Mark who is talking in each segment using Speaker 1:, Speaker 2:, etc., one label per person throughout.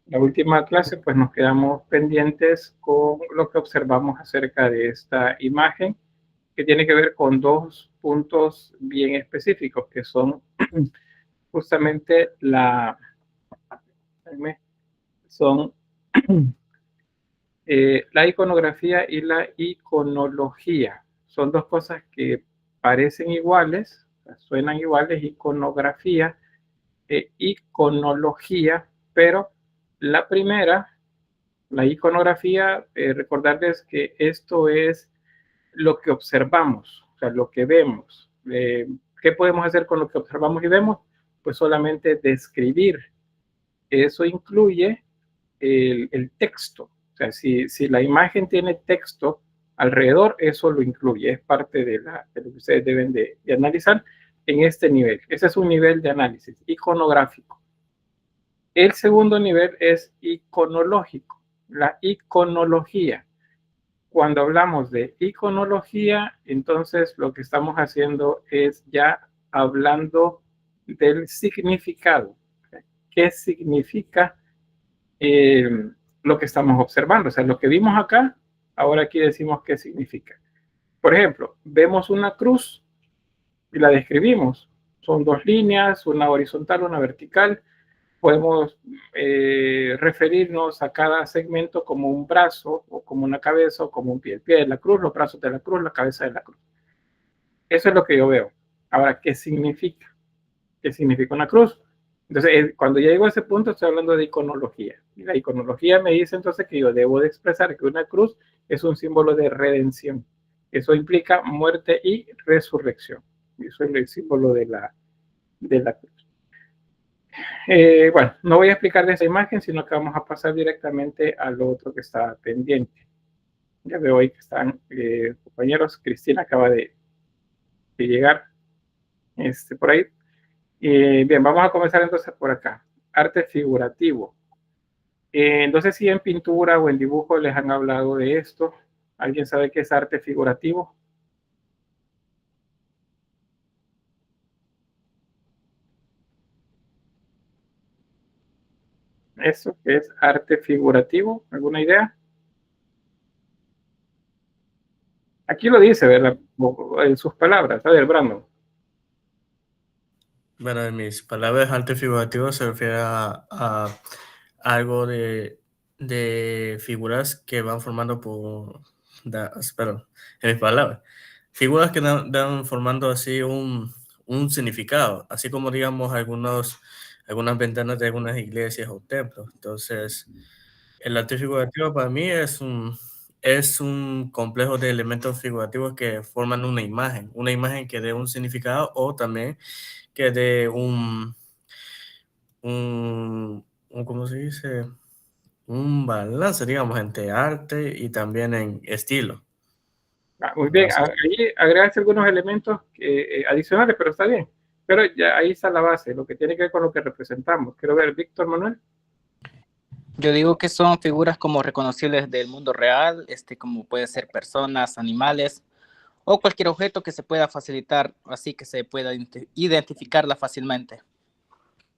Speaker 1: La última clase, pues nos quedamos pendientes con lo que observamos acerca de esta imagen, que tiene que ver con dos puntos bien específicos, que son justamente son la iconografía y la iconología. Son dos cosas que parecen iguales, suenan iguales, iconografía e iconología, pero la primera, la iconografía, recordarles que esto es lo que observamos, o sea, lo que vemos. ¿Qué podemos hacer con lo que observamos y vemos? Pues solamente describir. Eso incluye el texto. O sea, si la imagen tiene texto alrededor, eso lo incluye, es parte de lo que ustedes deben de analizar en este nivel. Ese es un nivel de análisis iconográfico. El segundo nivel es iconológico, la iconología. Cuando hablamos de iconología, entonces lo que estamos haciendo es ya hablando del significado. ¿Qué significa lo que estamos observando? O sea, lo que vimos acá, ahora aquí decimos qué significa. Por ejemplo, vemos una cruz y la describimos. Son dos líneas, una horizontal, una vertical. Podemos referirnos a cada segmento como un brazo, o como una cabeza, o como un pie. El pie de la cruz, los brazos de la cruz, la cabeza de la cruz. Eso es lo que yo veo. Ahora, ¿qué significa? ¿Qué significa una cruz? Entonces, cuando ya llego a ese punto, estoy hablando de iconología. Y la iconología me dice entonces que yo debo de expresar que una cruz es un símbolo de redención. Eso implica muerte y resurrección. Eso es el símbolo de la cruz. Bueno, no voy a explicar de esa imagen, sino que vamos a pasar directamente al otro que está pendiente. Ya veo ahí que están compañeros. Cristina acaba de llegar por ahí. Bien, vamos a comenzar entonces por acá. Arte figurativo. No sé si en pintura o en dibujo les han hablado de esto. ¿Alguien sabe qué es arte figurativo? ¿Eso qué es arte figurativo? ¿Alguna idea? Aquí lo dice, ¿verdad? En sus palabras. A ver, Brandon.
Speaker 2: Bueno, en mis palabras, arte figurativo se refiere a algo de figuras que van formando perdón, en mis palabras, figuras que dan formando así un significado, así como digamos algunas ventanas de algunas iglesias o templos. Entonces, el arte figurativo para mí es un complejo de elementos figurativos que forman una imagen que dé un significado o también que dé ¿cómo se dice? Un balance, digamos, entre arte y también en estilo.
Speaker 1: Muy bien,
Speaker 2: No sé.
Speaker 1: ahí agregaste algunos elementos adicionales, pero está bien. Pero ya ahí está la base, lo que tiene que ver con lo que representamos. Quiero ver, Víctor Manuel.
Speaker 3: Yo digo que son figuras como reconocibles del mundo real, como puede ser personas, animales o cualquier objeto que se pueda facilitar, así que se pueda identificarla fácilmente.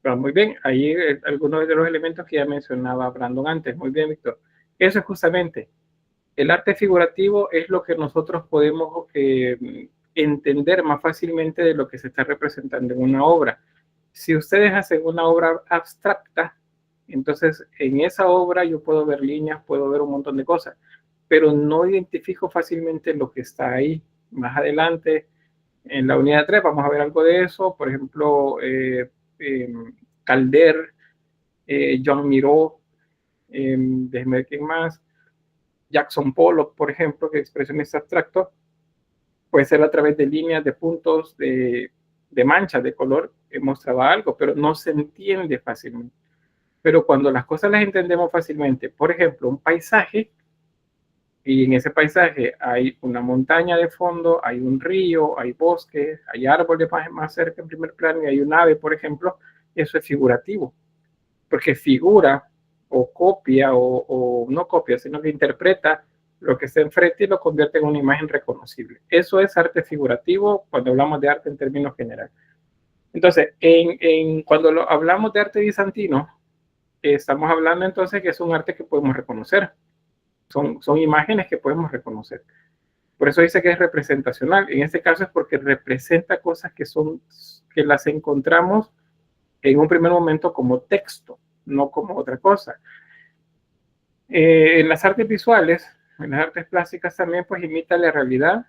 Speaker 1: Muy bien, ahí algunos de los elementos que ya mencionaba Brandon antes. Muy bien, Víctor. Eso es justamente, el arte figurativo es lo que nosotros podemos entender más fácilmente de lo que se está representando en una obra. Si ustedes hacen una obra abstracta, entonces en esa obra yo puedo ver líneas, puedo ver un montón de cosas, pero no identifico fácilmente lo que está ahí. Más adelante, en la unidad 3 vamos a ver algo de eso. Por ejemplo, Calder, John Miró, déjenme ver quién más, Jackson Pollock, por ejemplo, que es expresionista abstracto, puede ser a través de líneas, de puntos, de manchas de color, que mostraba algo, pero no se entiende fácilmente. Pero cuando las cosas las entendemos fácilmente, por ejemplo, un paisaje, y en ese paisaje hay una montaña de fondo, hay un río, hay bosques, hay árboles más cerca en primer plano y hay un ave, por ejemplo, eso es figurativo, porque figura o copia o no copia, sino que interpreta lo que está enfrente y lo convierte en una imagen reconocible. Eso es arte figurativo cuando hablamos de arte en términos generales. Entonces, cuando hablamos de arte bizantino, estamos hablando entonces que es un arte que podemos reconocer. Son imágenes que podemos reconocer. Por eso dice que es representacional. En este caso es porque representa cosas que las encontramos en un primer momento como texto, no como otra cosa. En las artes visuales, en las artes plásticas también, pues imita la realidad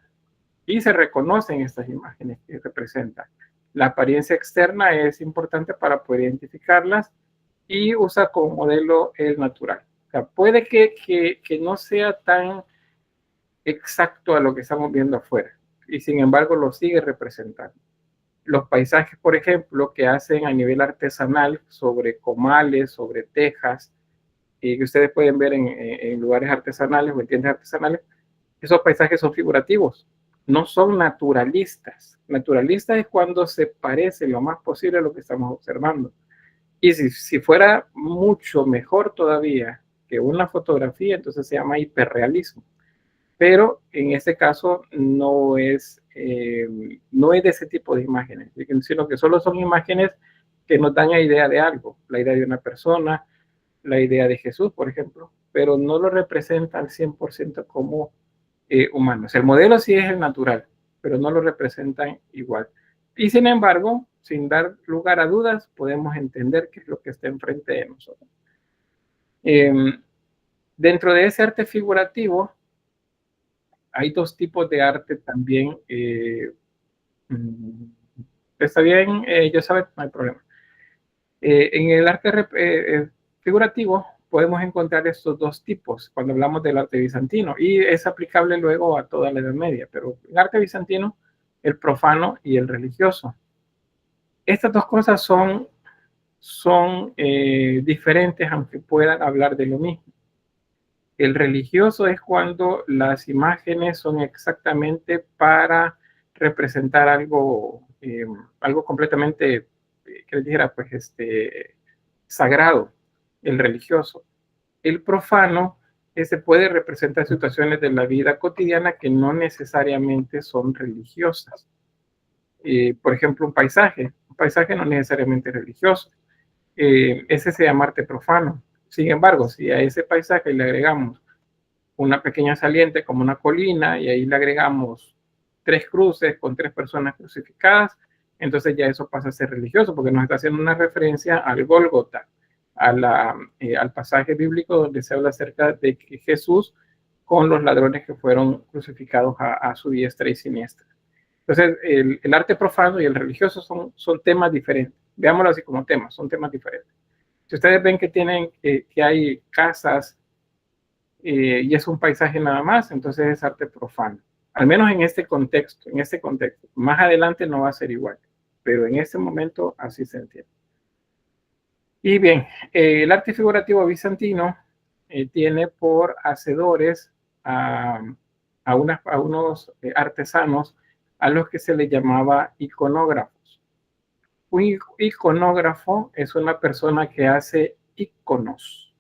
Speaker 1: y se reconocen estas imágenes que representan. La apariencia externa es importante para poder identificarlas y usa como modelo el natural. O sea, puede que no sea tan exacto a lo que estamos viendo afuera y sin embargo lo sigue representando. Los paisajes, por ejemplo, que hacen a nivel artesanal sobre comales, sobre tejas, y que ustedes pueden ver en lugares artesanales o en tiendas artesanales, esos paisajes son figurativos, no son naturalistas. Naturalista es cuando se parece lo más posible a lo que estamos observando. Y si fuera mucho mejor todavía que una fotografía, entonces se llama hiperrealismo. Pero en este caso no es de ese tipo de imágenes, sino que solo son imágenes que nos dan la idea de algo, la idea de una persona, la idea de Jesús, por ejemplo, pero no lo representa al 100% como humanos. El modelo sí es el natural, pero no lo representan igual. Y sin embargo, sin dar lugar a dudas, podemos entender qué es lo que está enfrente de nosotros. Dentro de ese arte figurativo, hay dos tipos de arte también. Está bien, Josabeth, no hay problema. En el arte figurativo podemos encontrar estos dos tipos cuando hablamos del arte bizantino y es aplicable luego a toda la Edad Media, pero en el arte bizantino, el profano y el religioso. Estas dos cosas son diferentes, aunque puedan hablar de lo mismo. El religioso es cuando las imágenes son exactamente para representar algo completamente, que les dijera, pues, sagrado, el religioso. El profano se puede representar situaciones de la vida cotidiana que no necesariamente son religiosas. Por ejemplo, un paisaje no necesariamente es religioso. Ese se llama arte profano. Sin embargo, si a ese paisaje le agregamos una pequeña saliente como una colina y ahí le agregamos 3 cruces con 3 personas crucificadas, entonces ya eso pasa a ser religioso porque nos está haciendo una referencia al Gólgota, al pasaje bíblico donde se habla acerca de que Jesús con los ladrones que fueron crucificados a su diestra y siniestra. Entonces, el arte profano y el religioso son temas diferentes. Veámoslo así como temas, son temas diferentes. Si ustedes ven que hay casas y es un paisaje nada más, entonces es arte profano. Al menos en este contexto. Más adelante no va a ser igual, pero en este momento así se entiende. Y bien, el arte figurativo bizantino tiene por hacedores a unos artesanos a los que se les llamaba iconógrafos. Un iconógrafo es una persona que hace iconos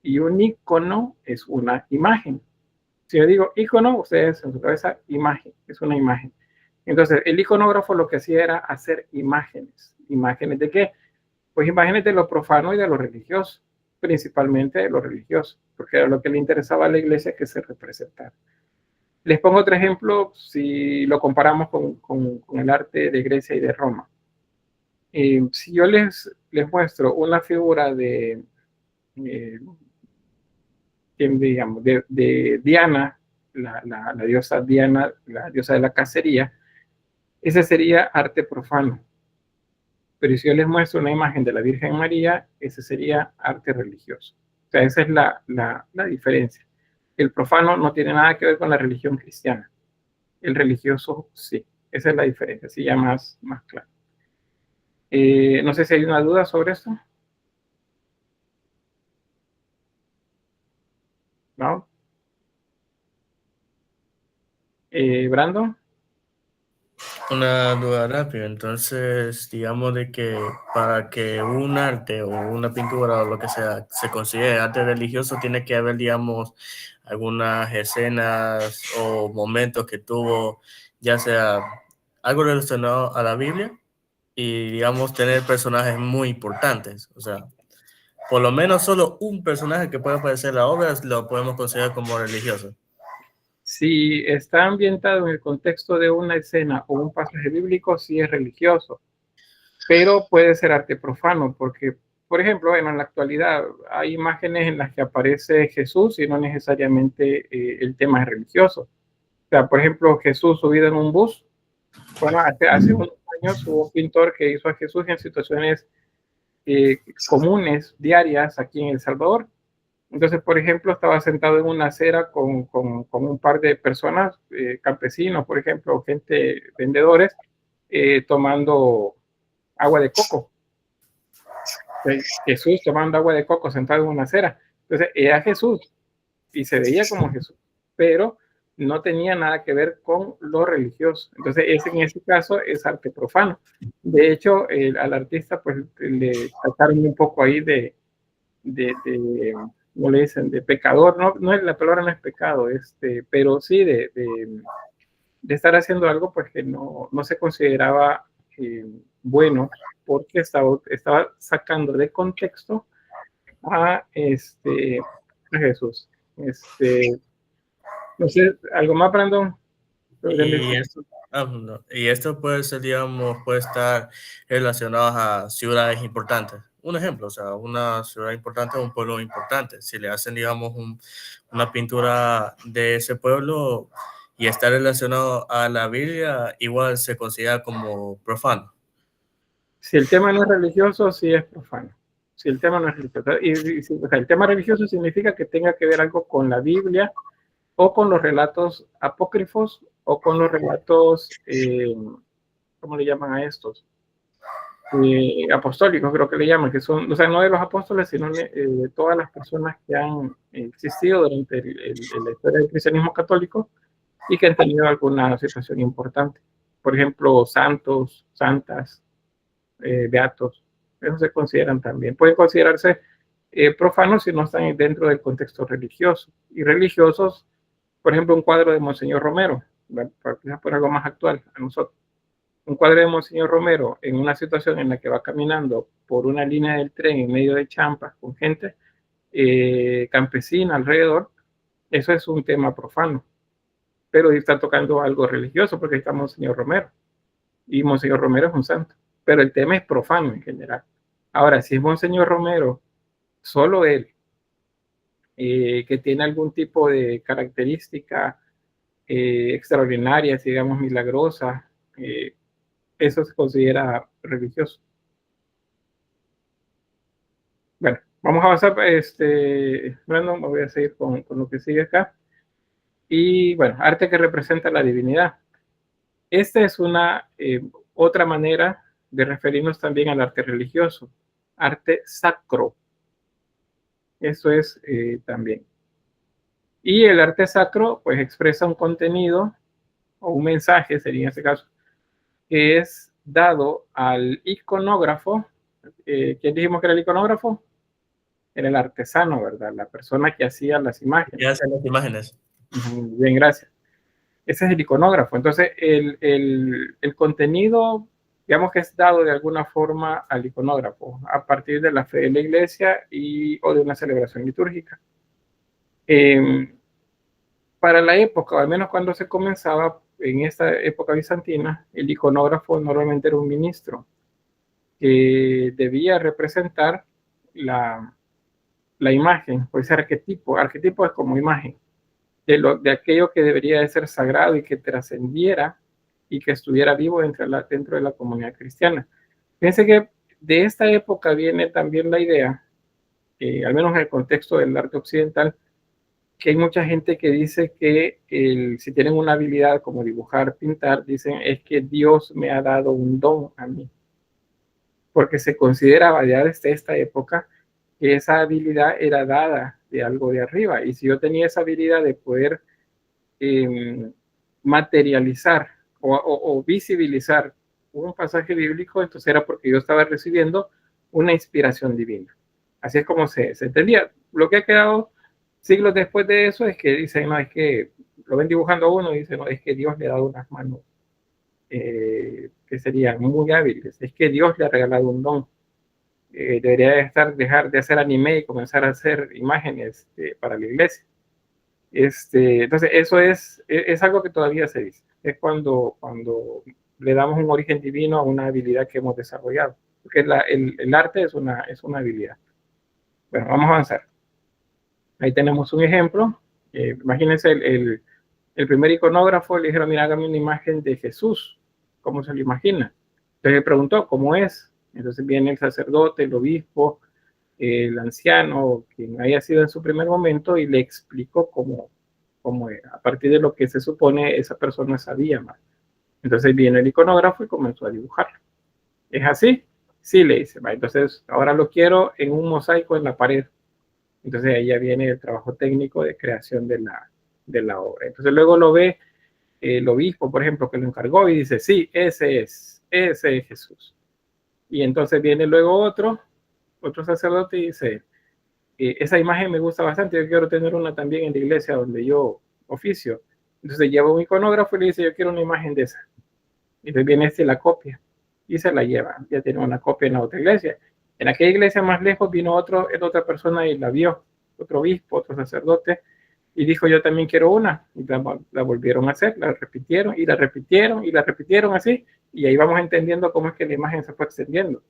Speaker 1: y un icono es una imagen. Si yo digo icono, ustedes en su cabeza, imagen, es una imagen. Entonces, el iconógrafo lo que hacía era hacer imágenes. ¿Imágenes de qué? Pues imágenes de lo profano y de lo religioso, principalmente de lo religioso, porque era lo que le interesaba a la iglesia que se representara. Les pongo otro ejemplo si lo comparamos con el arte de Grecia y de Roma. Si yo les muestro una figura digamos, de Diana, la diosa Diana, la diosa de la cacería, ese sería arte profano. Pero si yo les muestro una imagen de la Virgen María, ese sería arte religioso. O sea, esa es la diferencia. El profano no tiene nada que ver con la religión cristiana. El religioso sí. Esa es la diferencia, así ya más claro. No sé si hay una duda sobre esto. ¿No? Brandon.
Speaker 2: Una duda rápida, entonces digamos de que para que un arte o una pintura o lo que sea se considere arte religioso tiene que haber, digamos, algunas escenas o momentos que tuvo, ya sea algo relacionado a la Biblia y digamos tener personajes muy importantes, o sea, por lo menos solo un personaje que puede aparecer en la obra lo podemos considerar como religioso.
Speaker 1: Si está ambientado en el contexto de una escena o un pasaje bíblico, sí es religioso, pero puede ser arte profano, porque, por ejemplo, en la actualidad hay imágenes en las que aparece Jesús y no necesariamente el tema es religioso. O sea, por ejemplo, Jesús subido en un bus. Bueno, hace unos años hubo un pintor que hizo a Jesús en situaciones comunes, diarias, aquí en El Salvador. Entonces, por ejemplo, estaba sentado en una acera con un par de personas, campesinos, por ejemplo, gente, vendedores, tomando agua de coco. Jesús tomando agua de coco sentado en una acera. Entonces, era Jesús y se veía como Jesús, pero no tenía nada que ver con lo religioso. Entonces, en ese caso es arte profano. De hecho, al artista pues le trataron un poco ahí de ¿cómo le dicen? De pecador. No, la palabra no es pecado, pero sí de estar haciendo algo pues que no se consideraba bueno, porque estaba sacando de contexto a Jesús. No sé, ¿algo más, Brandon?
Speaker 2: Y esto puede ser, digamos, puede estar relacionado a ciudades importantes. Un ejemplo, o sea, una ciudad importante o un pueblo importante. Si le hacen, digamos, una pintura de ese pueblo y está relacionado a la Biblia, igual se considera como profano.
Speaker 1: Si el tema no es religioso, sí es profano. Si el tema no es religioso. O sea, el tema religioso significa que tenga que ver algo con la Biblia o con los relatos apócrifos o con los relatos, ¿cómo le llaman a estos? Apostólicos, creo que le llaman, que son, o sea, no de los apóstoles, sino de todas las personas que han existido durante la historia del cristianismo católico y que han tenido alguna situación importante. Por ejemplo, santos, santas, beatos, esos se consideran también. Pueden considerarse profanos si no están dentro del contexto religioso. Y religiosos, por ejemplo, un cuadro de Monseñor Romero, quizás por algo más actual a nosotros. Un cuadro de Monseñor Romero en una situación en la que va caminando por una línea del tren en medio de champas con gente campesina alrededor, eso es un tema profano. Pero está tocando algo religioso porque está Monseñor Romero. Y Monseñor Romero es un santo. Pero el tema es profano en general. Ahora, si es Monseñor Romero, solo él, que tiene algún tipo de característica extraordinaria, digamos, milagrosa, eso se considera religioso. Bueno, vamos a avanzar, Brandon, me voy a seguir con lo que sigue acá. Y bueno, arte que representa la divinidad. Esta es una otra manera de referirnos también al arte religioso, arte sacro. Eso es también. Y el arte sacro, pues expresa un contenido o un mensaje, sería en este caso, que es dado al iconógrafo. ¿Quién dijimos que era el iconógrafo? Era el artesano, ¿verdad? La persona que hacía las imágenes.
Speaker 2: Que hacen las imágenes.
Speaker 1: Bien, gracias. Ese es el iconógrafo. Entonces, el contenido, digamos que es dado de alguna forma al iconógrafo a partir de la fe de la iglesia o de una celebración litúrgica. Para la época, o al menos cuando se comenzaba, en esta época bizantina, el iconógrafo normalmente era un ministro que debía representar la imagen, o ese arquetipo. Arquetipo es como imagen de aquello que debería de ser sagrado y que trascendiera y que estuviera vivo dentro de la comunidad cristiana. Fíjense que de esta época viene también la idea, al menos en el contexto del arte occidental, que hay mucha gente que dice que si tienen una habilidad como dibujar, pintar, dicen es que Dios me ha dado un don a mí. Porque se consideraba ya desde esta época que esa habilidad era dada de algo de arriba. Y si yo tenía esa habilidad de poder materializar o visibilizar un pasaje bíblico, entonces era porque yo estaba recibiendo una inspiración divina. Así es como se entendía. Lo que ha quedado siglos después de eso es que dicen, no, es que lo ven dibujando a uno y dicen, no, es que Dios le ha dado unas manos que serían muy hábiles, es que Dios le ha regalado un don. dejar de hacer anime y comenzar a hacer imágenes para la iglesia. Entonces, eso es algo que todavía se dice. Es cuando le damos un origen divino a una habilidad que hemos desarrollado. Porque el arte es una habilidad. Bueno, vamos a avanzar. Ahí tenemos un ejemplo. Imagínense el primer iconógrafo, le dijeron, mira, hágame una imagen de Jesús. ¿Cómo se lo imagina? Entonces le preguntó, ¿cómo es? Entonces viene el sacerdote, el obispo, el anciano, quien haya sido en su primer momento, y le explicó cómo era, a partir de lo que se supone esa persona sabía más. Entonces viene el iconógrafo y comenzó a dibujarlo. ¿Es así? Sí, le dice. Va, entonces ahora lo quiero en un mosaico en la pared. Entonces ahí ya viene el trabajo técnico de creación de la obra. Entonces luego lo ve el obispo, por ejemplo, que lo encargó y dice, sí, ese es Jesús. Y entonces viene luego otro sacerdote y dice, esa imagen me gusta bastante, yo quiero tener una también en la iglesia donde yo oficio. Entonces lleva un iconógrafo y le dice, yo quiero una imagen de esa. Y entonces viene y la copia y se la lleva. Ya tiene una copia en la otra iglesia. En aquella iglesia más lejos vino otra persona y la vio, otro obispo, otro sacerdote, y dijo, yo también quiero una. Y la volvieron a hacer, la repitieron y la repitieron y la repitieron así. Y ahí vamos entendiendo cómo es que la imagen se fue extendiendo.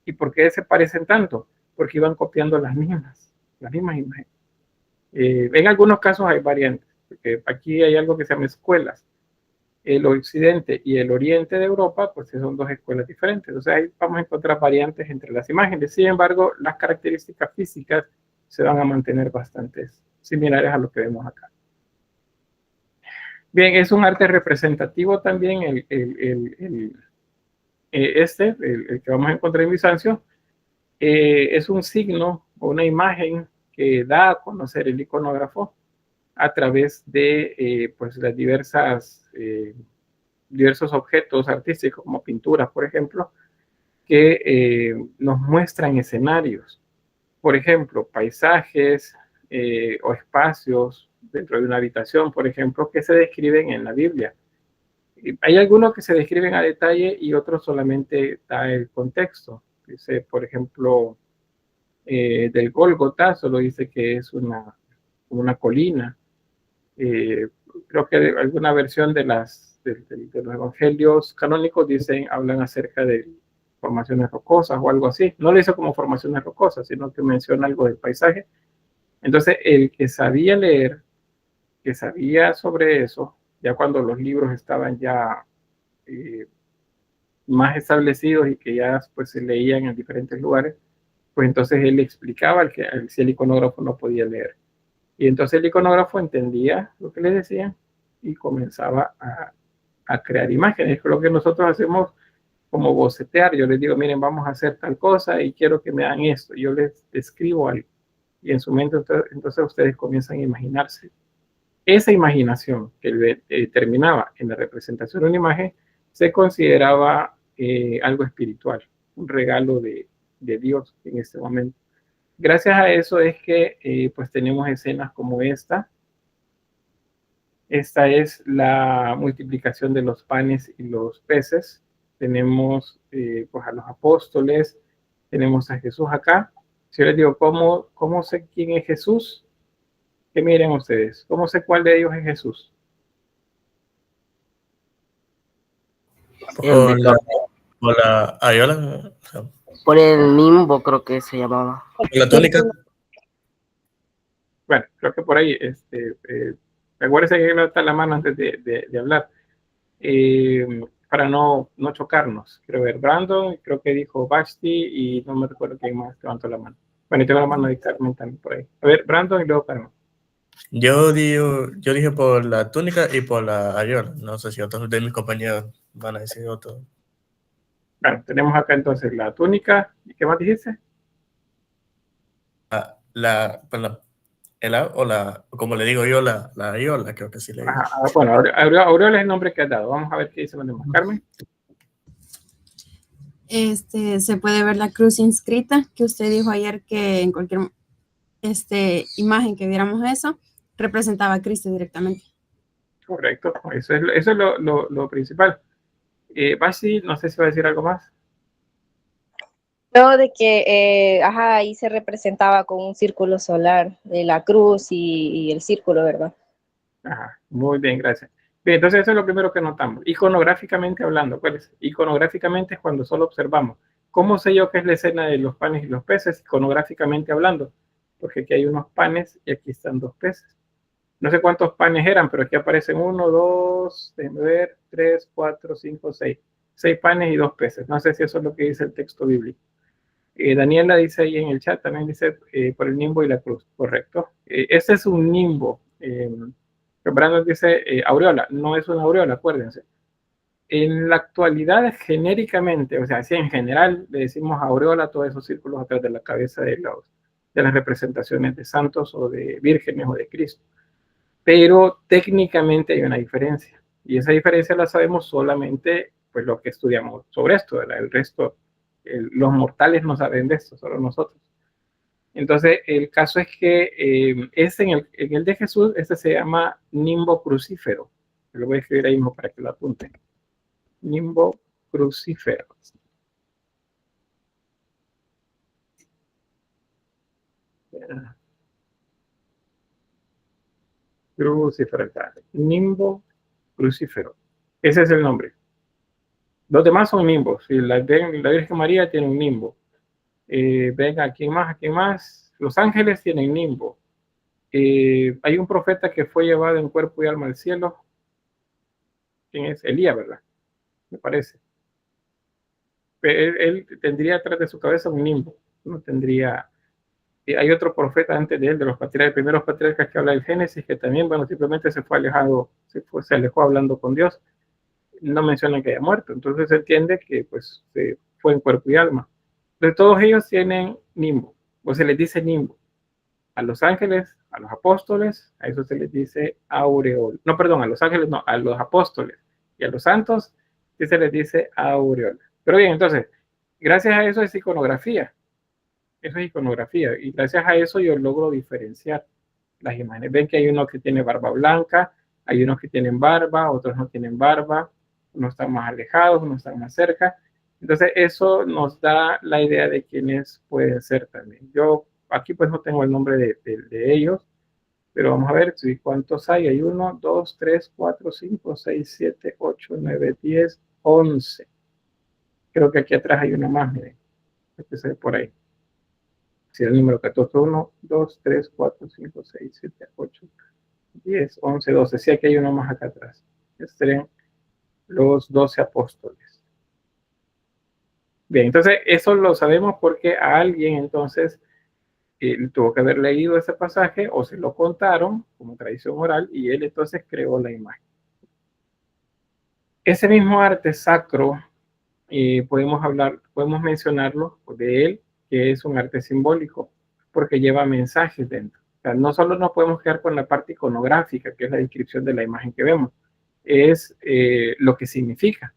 Speaker 1: ¿Y por qué se parecen tanto? Porque iban copiando las mismas imágenes. En algunos casos hay variantes, porque aquí hay algo que se llama escuelas. El occidente y el oriente de Europa, pues son dos escuelas diferentes. Entonces ahí vamos a encontrar variantes entre las imágenes. Sin embargo, las características físicas se van a mantener bastante similares a lo que vemos acá. Bien, es un arte representativo también el que vamos a encontrar en Bizancio. Es un signo o una imagen que da a conocer el iconógrafo a través de pues las diversos objetos artísticos, como pinturas, por ejemplo, que nos muestran escenarios. Por ejemplo, paisajes o espacios dentro de una habitación, por ejemplo, que se describen en la Biblia. Hay algunos que se describen a detalle y otros solamente da el contexto. Dice, por ejemplo, del Gólgota, solo dice que es una colina. Creo que alguna versión de los evangelios canónicos hablan acerca de formaciones rocosas o algo así. No lo dice como formaciones rocosas, sino que menciona algo del paisaje. Entonces, el que sabía leer, que sabía sobre eso, ya cuando los libros estaban ya más establecidos y que ya pues, se leían en diferentes lugares, pues entonces él explicaba si el iconógrafo no podía leer. Y entonces el iconógrafo entendía lo que le decían y comenzaba a crear imágenes. Es lo que nosotros hacemos como bocetear. Yo les digo, miren, vamos a hacer tal cosa y quiero que me hagan esto. Yo les describo algo. Y en su mente entonces ustedes comienzan a imaginarse. Esa imaginación que terminaba en la representación de una imagen se consideraba algo espiritual, un regalo de Dios en este momento. Gracias a eso es que pues tenemos escenas como esta. Esta es la multiplicación de los panes y los peces. Tenemos pues a los apóstoles, tenemos a Jesús acá. Si yo les digo, ¿cómo sé quién es Jesús? Que miren ustedes, ¿cómo sé cuál de ellos es Jesús?
Speaker 2: Por la ayola.
Speaker 4: Por el nimbo, creo que se llamaba.
Speaker 2: Por la túnica.
Speaker 1: Bueno, creo que por ahí, acuérdense que levanta la mano antes de hablar, para no chocarnos. Quiero ver, Brandon, creo que dijo Basti y no me recuerdo quién más levantó la mano. Bueno, y tengo la mano de Carmen también por ahí. A ver, Brandon y luego Carmen.
Speaker 2: Yo dije por la túnica y por la ayola. No sé si otros de mis compañeros van a decir otro.
Speaker 1: Bueno, tenemos acá entonces la túnica. ¿Y qué más dijiste?
Speaker 2: Perdón, como le digo yo, la ayola, creo que sí le digo.
Speaker 1: Bueno, Aureola es el nombre que has dado. Vamos a ver qué dice Carmen.
Speaker 5: Se puede ver la cruz inscrita, que usted dijo ayer que en cualquier imagen que viéramos eso, representaba a Cristo directamente.
Speaker 1: Correcto, eso es lo principal. Basi, no sé si va a decir algo más.
Speaker 6: de que, ahí se representaba con un círculo solar, de la cruz y el círculo, ¿verdad?
Speaker 1: Ajá, muy bien, gracias. Bien, entonces eso es lo primero que notamos. Iconográficamente hablando, ¿cuál es? Iconográficamente es cuando solo observamos. ¿Cómo sé yo qué es la escena de los panes y los peces? Iconográficamente hablando, porque aquí hay unos panes y aquí están dos peces. No sé cuántos panes eran, pero aquí aparecen 1, 2, déjenme ver, 3, 4, 5, 6. 6 panes y 2 peces. No sé si eso es lo que dice el texto bíblico. Daniela dice ahí en el chat, también dice por el nimbo y la cruz, correcto. Este es un nimbo. Brandon dice aureola, no es una aureola, acuérdense. En la actualidad, genéricamente, o sea, si en general le decimos aureola a todos esos círculos atrás de la cabeza de las representaciones de santos o de vírgenes o de Cristo. Pero técnicamente hay una diferencia. Y esa diferencia la sabemos solamente pues lo que estudiamos sobre esto, ¿verdad? El resto, los mortales no saben de esto, solo nosotros. Entonces, el caso es que en el de Jesús, este se llama nimbo crucífero. Lo voy a escribir ahí mismo para que lo apunten. Nimbo crucífero. Crucífero. Nimbo crucífero. Ese es el nombre. Los demás son nimbos. Si la Virgen María tiene un nimbo. Venga, aquí más. Los ángeles tienen nimbo. Hay un profeta que fue llevado en cuerpo y alma al cielo. ¿Quién es? Elías, ¿verdad? Me parece. Él tendría atrás de su cabeza un nimbo. No tendría. Hay otro profeta antes de él, de los primeros patriarcas que habla del Génesis, que también, bueno, simplemente se alejó hablando con Dios. No mencionan que haya muerto. Entonces se entiende que pues fue en cuerpo y alma. De todos ellos tienen nimbo, o se les dice nimbo. A los ángeles, a los apóstoles, a eso se les dice aureola. No, perdón, a los ángeles no, a los apóstoles y a los santos, sí se les dice aureola. Pero bien, entonces, gracias a eso es iconografía. Eso es iconografía. Y gracias a eso yo logro diferenciar las imágenes. Ven que hay unos que tienen barba blanca, hay unos que tienen barba, otros no tienen barba, unos están más alejados, unos están más cerca. Entonces eso nos da la idea de quiénes pueden ser también. Yo aquí pues no tengo el nombre de ellos, pero vamos a ver cuántos hay. Hay 1, 2, 3, 4, 5, 6, 7, 8, 9, 10, 11. Creo que aquí atrás hay uno más, miren. Este se ve por ahí. Si el número 14, 1, 2, 3, 4, 5, 6, 7, 8, 10, 11, 12. Sí, aquí hay uno más acá atrás. Estos serían los 12 apóstoles. Bien, entonces eso lo sabemos porque a alguien entonces tuvo que haber leído ese pasaje o se lo contaron como tradición oral y él entonces creó la imagen. Ese mismo arte sacro, podemos mencionarlo de él, que es un arte simbólico, porque lleva mensajes dentro. O sea, no solo nos podemos quedar con la parte iconográfica, que es la descripción de la imagen que vemos, es lo que significa.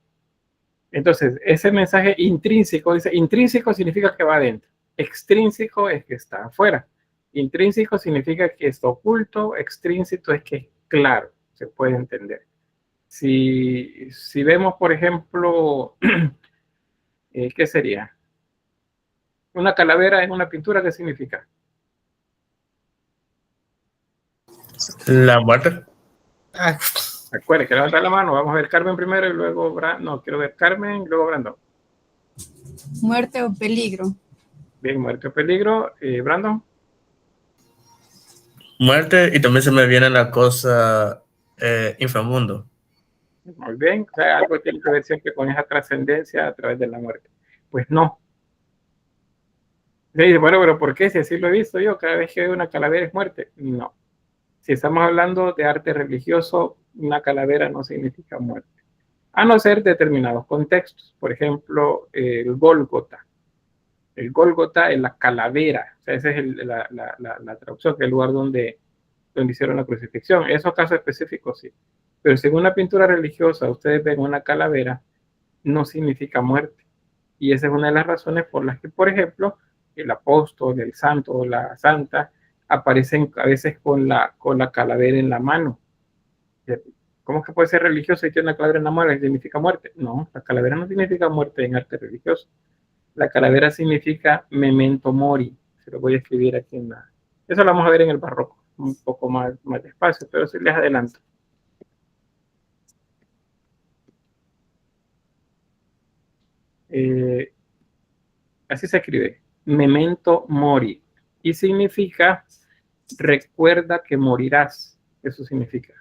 Speaker 1: Entonces, ese mensaje intrínseco, dice, intrínseco significa que va adentro, extrínseco es que está afuera, intrínseco significa que está oculto, extrínseco es que es claro, se puede entender. Si vemos, por ejemplo, ¿qué sería? Una calavera en una pintura, ¿qué significa?
Speaker 2: La muerte.
Speaker 1: Acuérdense que levanta la mano. Vamos a ver Carmen primero y luego no, quiero ver Carmen y luego Brandon.
Speaker 5: Muerte o peligro.
Speaker 1: Bien, muerte o peligro. Brandon.
Speaker 2: Muerte, y también se me viene la cosa inframundo.
Speaker 1: Muy bien, o sea, algo tiene que ver siempre con esa trascendencia a través de la muerte. Pues no. Sí, bueno, pero ¿por qué? Si así lo he visto yo, cada vez que veo una calavera es muerte. No. Si estamos hablando de arte religioso, una calavera no significa muerte. A no ser determinados contextos. Por ejemplo, el Gólgota. El Gólgota es la calavera. O sea, esa es la traducción, que es el lugar donde hicieron la crucifixión. En esos casos específicos sí. Pero si en una pintura religiosa ustedes ven una calavera, no significa muerte. Y esa es una de las razones por las que, por ejemplo, el apóstol, el santo o la santa aparecen a veces con la calavera en la mano. ¿Cómo es que puede ser religioso y tiene una calavera en la mano y significa muerte? No, la calavera no significa muerte en arte religioso. La calavera significa memento mori. Se lo voy a escribir aquí en la... Eso lo vamos a ver en el barroco, un poco más despacio, pero sí les adelanto. Así se escribe, memento mori. Y significa, recuerda que morirás. Eso significa.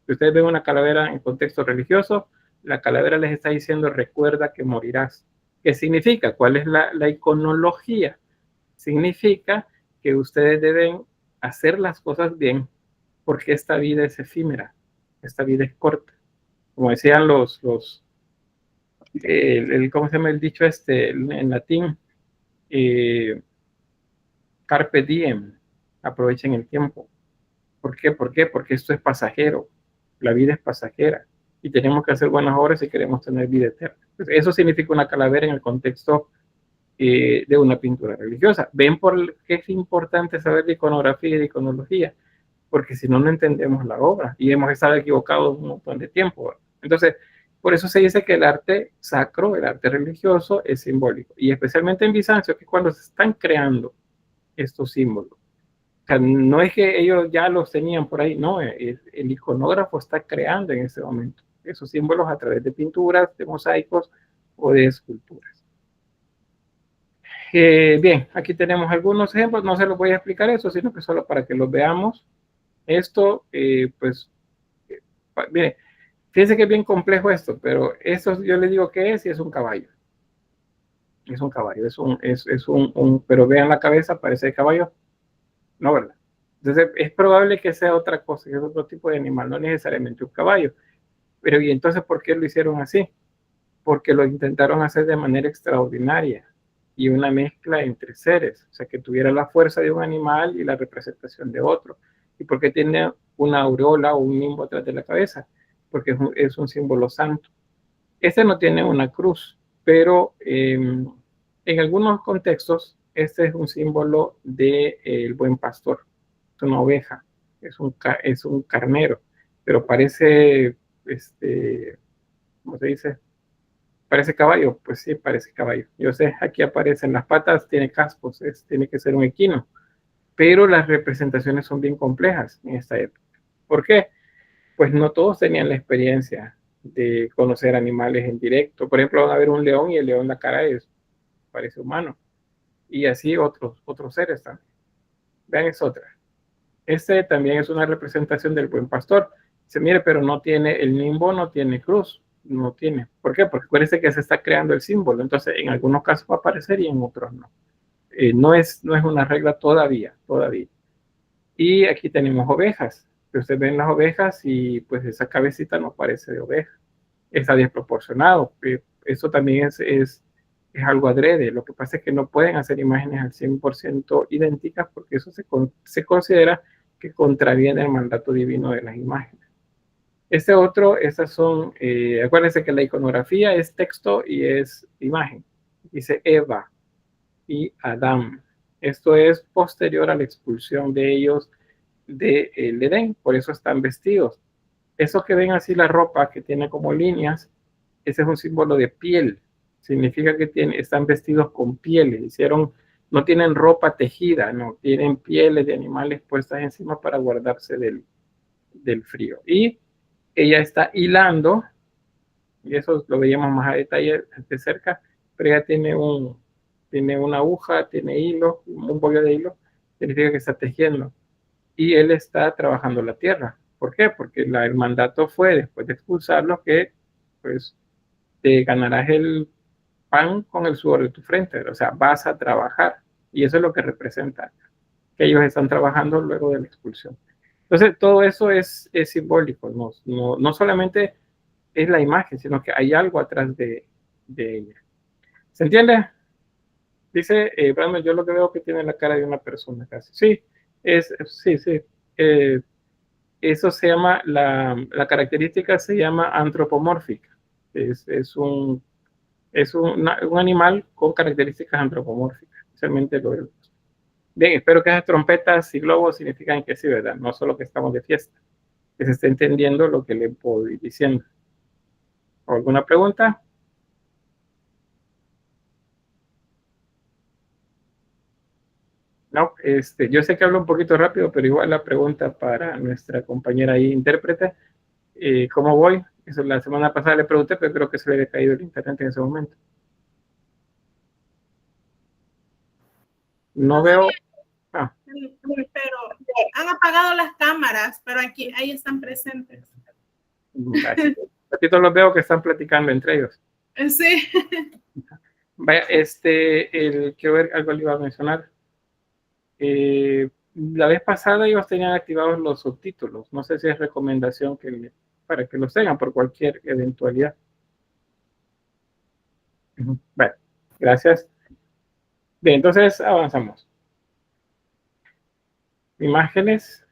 Speaker 1: Si ustedes ven una calavera en contexto religioso, la calavera les está diciendo, recuerda que morirás. ¿Qué significa? ¿Cuál es la iconología? Significa que ustedes deben hacer las cosas bien, porque esta vida es efímera, esta vida es corta. Como decían ¿cómo se llama el dicho en latín? Carpe diem, aprovechen el tiempo. ¿Por qué? ¿Por qué? Porque esto es pasajero, la vida es pasajera y tenemos que hacer buenas obras si queremos tener vida eterna. Entonces, eso significa una calavera en el contexto de una pintura religiosa. ¿Ven por qué es importante saber de iconografía y de iconología? Porque si no, no entendemos la obra y hemos estado equivocados un montón de tiempo. Entonces, por eso se dice que el arte sacro, el arte religioso, es simbólico. Y especialmente en Bizancio, que es cuando se están creando estos símbolos. O sea, no es que ellos ya los tenían por ahí, no, el iconógrafo está creando en ese momento esos símbolos a través de pinturas, de mosaicos o de esculturas. Bien, aquí tenemos algunos ejemplos, no se los voy a explicar eso, sino que solo para que los veamos. Esto, mire, fíjense que es bien complejo esto, pero esto yo le digo que es y es un caballo. Es un caballo, pero vean la cabeza, parece de caballo. No, ¿verdad? Entonces es probable que sea otra cosa, que es otro tipo de animal, no necesariamente un caballo. Pero ¿y entonces por qué lo hicieron así? Porque lo intentaron hacer de manera extraordinaria y una mezcla entre seres, o sea, que tuviera la fuerza de un animal y la representación de otro. ¿Y por qué tiene una aureola o un nimbo atrás de la cabeza? Porque es un símbolo santo. Este no tiene una cruz, pero en algunos contextos este es un símbolo del buen pastor. Es una oveja, es un carnero, pero parece, ¿cómo se dice? ¿Parece caballo? Pues sí, parece caballo. Yo sé, aquí aparecen las patas, tiene cascos, tiene que ser un equino. Pero las representaciones son bien complejas en esta época. ¿Por qué? Pues no todos tenían la experiencia de conocer animales en directo. Por ejemplo, van a ver un león y el león, la cara parece humano. Y así otros seres también. Vean, es otra. Este también es una representación del buen pastor. Se mire, pero no tiene el nimbo, no tiene cruz. No tiene. ¿Por qué? Porque acuérdense que se está creando el símbolo. Entonces, en algunos casos va a aparecer y en otros no. No es una regla todavía. Y aquí tenemos ovejas. Ustedes ven las ovejas y pues esa cabecita no parece de oveja. Está desproporcionado. Eso también es algo adrede. Lo que pasa es que no pueden hacer imágenes al 100% idénticas porque eso se considera que contraviene el mandato divino de las imágenes. Estas son, acuérdense que la iconografía es texto y es imagen. Dice Eva y Adán. Esto es posterior a la expulsión de ellos del Edén, por eso están vestidos. Eso que ven así la ropa que tiene como líneas, ese es un símbolo de piel. Significa que están vestidos con pieles. No tienen ropa tejida, no, tienen pieles de animales puestas encima para guardarse del frío. Y ella está hilando, y eso lo veíamos más a detalle de cerca, pero ella tiene una aguja, tiene hilo, un bollo de hilo, significa que está tejiendo. Y él está trabajando la tierra. ¿Por qué? Porque el mandato fue, después de expulsarlo, que pues te ganarás el pan con el sudor de tu frente, o sea, vas a trabajar. Y eso es lo que representa, que ellos están trabajando luego de la expulsión. Entonces, todo eso es simbólico, no solamente es la imagen, sino que hay algo atrás de ella. ¿Se entiende? Dice, Brandon, yo lo que veo que tiene la cara de una persona casi. Sí, sí. Eso se llama, la característica se llama antropomórfica. Es un animal con características antropomórficas, especialmente lo del... Bien, espero que esas trompetas y globos significan que sí, ¿verdad? No solo que estamos de fiesta, que se esté entendiendo lo que le voy diciendo. ¿Alguna pregunta? No, yo sé que hablo un poquito rápido, pero igual la pregunta para nuestra compañera ahí, intérprete, ¿cómo voy? Eso la semana pasada le pregunté, pero creo que se le había caído el internet en ese momento. No veo. Ah,
Speaker 7: Pero han apagado las cámaras, pero aquí, ahí están presentes.
Speaker 1: ratito los veo que están platicando entre ellos.
Speaker 7: Sí.
Speaker 1: Vaya, quiero ver, algo le iba a mencionar. La vez pasada ellos tenían activados los subtítulos. No sé si es recomendación para que los tengan por cualquier eventualidad. Bueno, gracias. Bien, entonces avanzamos. Imágenes.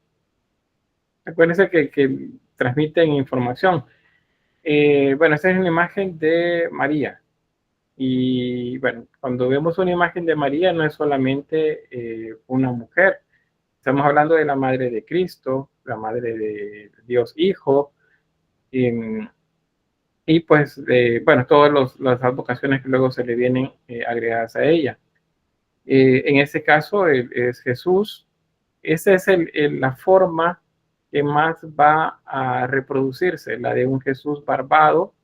Speaker 1: Acuérdense que transmiten información. Bueno, esta es una imagen de María. Y bueno, cuando vemos una imagen de María no es solamente una mujer. Estamos hablando de la Madre de Cristo, la Madre de Dios Hijo, y pues, bueno, todas las advocaciones que luego se le vienen agregadas a ella. En este caso es Jesús. Esa es la forma que más va a reproducirse, la de un Jesús barbado,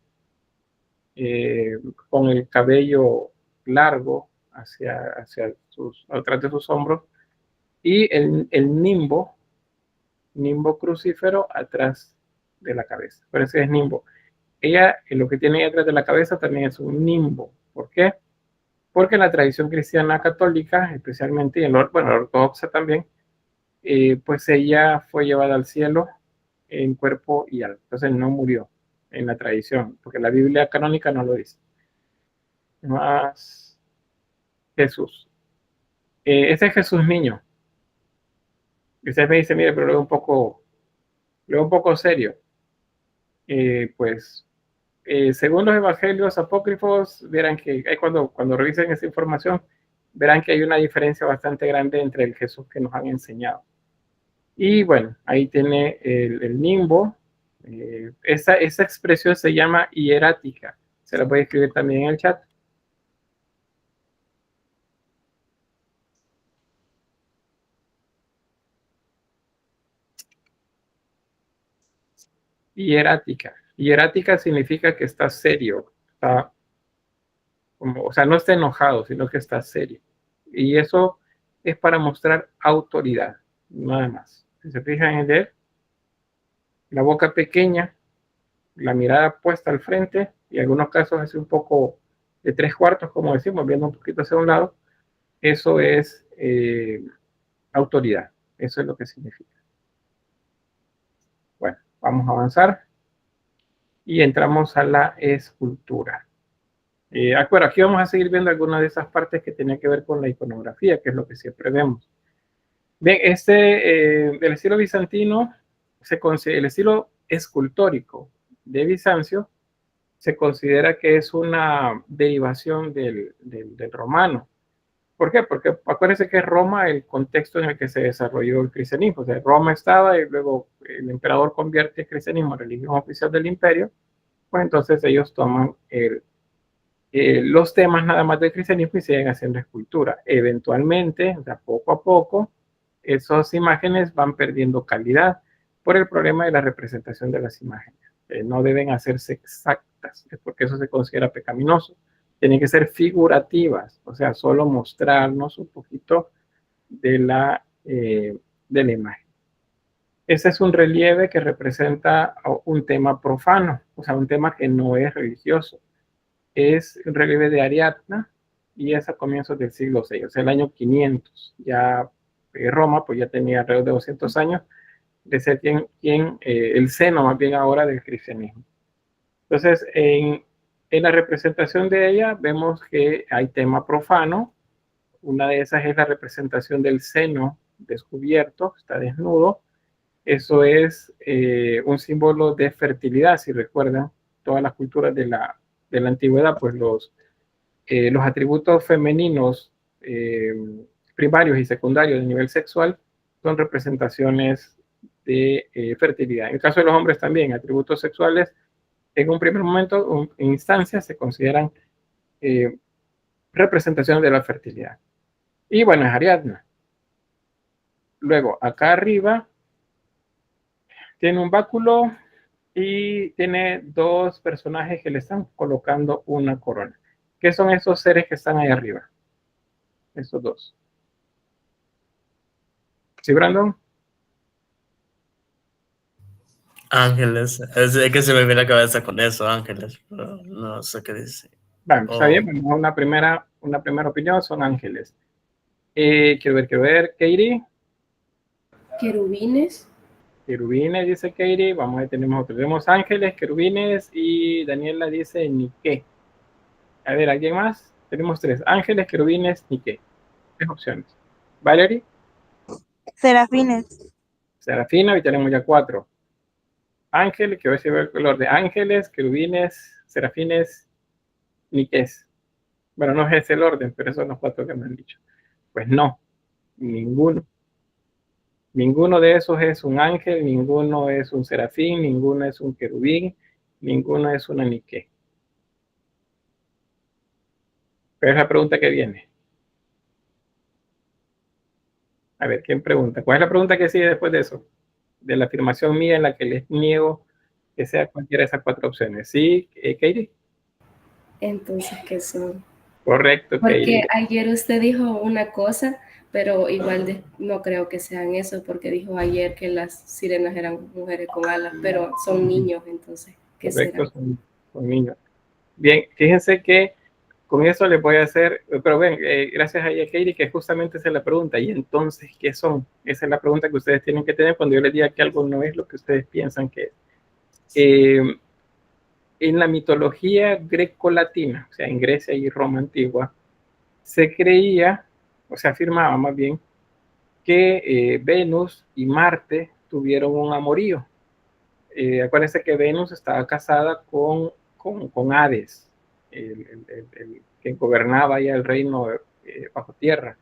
Speaker 1: con el cabello largo atrás de sus hombros, y el nimbo crucífero atrás de la cabeza. Por eso es nimbo. Ella, lo que tiene atrás de la cabeza también es un nimbo. ¿Por qué? Porque la tradición cristiana católica, especialmente, y la ortodoxa también, pues ella fue llevada al cielo en cuerpo y alma. Entonces no murió en la tradición, porque la Biblia canónica no lo dice. Más Jesús. Ese es Jesús niño. Y usted me dice, mire, pero luego un poco serio. Pues, según los evangelios apócrifos, verán que cuando revisen esa información, verán que hay una diferencia bastante grande entre el Jesús que nos han enseñado. Y bueno, ahí tiene el nimbo. Esa expresión se llama hierática. Se la voy a escribir también en el chat. Hierática. Hierática significa que está serio, o sea, no está enojado, sino que está serio. Y eso es para mostrar autoridad, nada más. Si se fijan en él, la boca pequeña, la mirada puesta al frente, y en algunos casos hace un poco de 3/4, como decimos, viendo un poquito hacia un lado. Eso es autoridad. Eso es lo que significa. Bueno, vamos a avanzar y entramos a la escultura. Bueno, aquí vamos a seguir viendo algunas de esas partes que tienen que ver con la iconografía, que es lo que siempre vemos. Bien, el estilo bizantino, el estilo escultórico de Bizancio, se considera que es una derivación del romano. ¿Por qué? Porque acuérdense que es Roma el contexto en el que se desarrolló el cristianismo. O sea, Roma estaba y luego el emperador convierte el cristianismo en religión oficial del imperio. Pues entonces ellos toman los temas nada más del cristianismo y siguen haciendo escultura. Eventualmente, o sea, poco a poco, esas imágenes van perdiendo calidad por el problema de la representación de las imágenes. No deben hacerse exactas, porque eso se considera pecaminoso. Tienen que ser figurativas, o sea, solo mostrarnos un poquito de la imagen. Ese es un relieve que representa un tema profano, o sea, un tema que no es religioso. Es un relieve de Ariadna y es a comienzos del siglo VI, o sea, el año 500. Ya Roma pues ya tenía alrededor de 200 años de ser el seno más bien ahora del cristianismo. Entonces, en la representación de ella vemos que hay tema profano. Una de esas es la representación del seno descubierto, está desnudo. Eso es un símbolo de fertilidad, si recuerdan, todas las culturas de la antigüedad, pues los atributos femeninos primarios y secundarios de nivel sexual son representaciones de fertilidad. En el caso de los hombres también, atributos sexuales en un primer momento, en instancias, se consideran representaciones de la fertilidad. Y bueno, es Ariadna. Luego, acá arriba, tiene un báculo y tiene dos personajes que le están colocando una corona. ¿Qué son esos seres que están ahí arriba? Esos dos. ¿Sí, Brandon?
Speaker 2: Ángeles. Es que se me viene la cabeza con eso, ángeles. Pero no sé qué dice.
Speaker 1: Bueno, está bien, bueno, una primera opinión son ángeles. Quiero ver, Katie.
Speaker 8: Querubines.
Speaker 1: Querubines, dice Katie. Vamos a ver, tenemos ángeles, querubines y Daniela dice ni qué. A ver, ¿alguien más? Tenemos tres, ángeles, querubines, ni qué. Tres opciones. Valerie.
Speaker 9: Serafines.
Speaker 1: Serafina, y tenemos ya cuatro. Ángel, que voy a ver el color de ángeles, querubines, serafines, niqués. Bueno, no es el orden, pero esos son los cuatro que me han dicho. Pues no, ninguno. Ninguno de esos es un ángel, ninguno es un serafín, ninguno es un querubín, ninguno es una niqué. Pero es la pregunta que viene. A ver, ¿quién pregunta? ¿Cuál es la pregunta que sigue después de eso? De la afirmación mía en la que les niego que sea cualquiera de esas cuatro opciones. ¿Sí, Katie?
Speaker 8: Entonces, ¿qué son?
Speaker 1: Correcto,
Speaker 8: Porque
Speaker 1: Katie.
Speaker 8: ayer usted dijo una cosa, pero igual no creo que sean eso, porque dijo ayer que las sirenas eran mujeres con alas, pero son niños, entonces, ¿qué
Speaker 1: Correcto,
Speaker 8: serán?
Speaker 1: son niños. Bien, fíjense que con eso les voy a hacer, pero ven, gracias a ella, Katie, que justamente esa es la pregunta. ¿Y entonces qué son? Esa es la pregunta que ustedes tienen que tener cuando yo les diga que algo no es lo que ustedes piensan que es. En la mitología greco-latina, o sea, en Grecia y Roma antigua, se creía, o se afirmaba más bien, que Venus y Marte tuvieron un amorío. Acuérdense que Venus estaba casada con Hades, el que gobernaba ya el reino bajo tierra,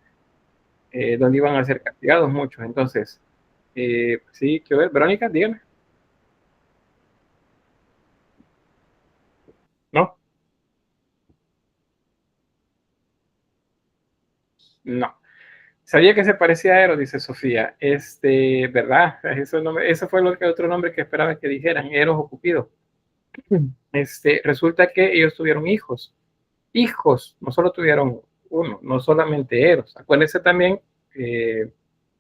Speaker 1: donde iban a ser castigados muchos. Entonces, sí, quiero ver, Verónica, dígame. ¿No? No. Sabía que se parecía a Eros, dice Sofía. ¿Verdad? Eso fue otro nombre que esperaba que dijeran, Eros o Cupido. Resulta que ellos tuvieron hijos. Hijos, no solo tuvieron uno, no solamente Eros. Acuérdense también,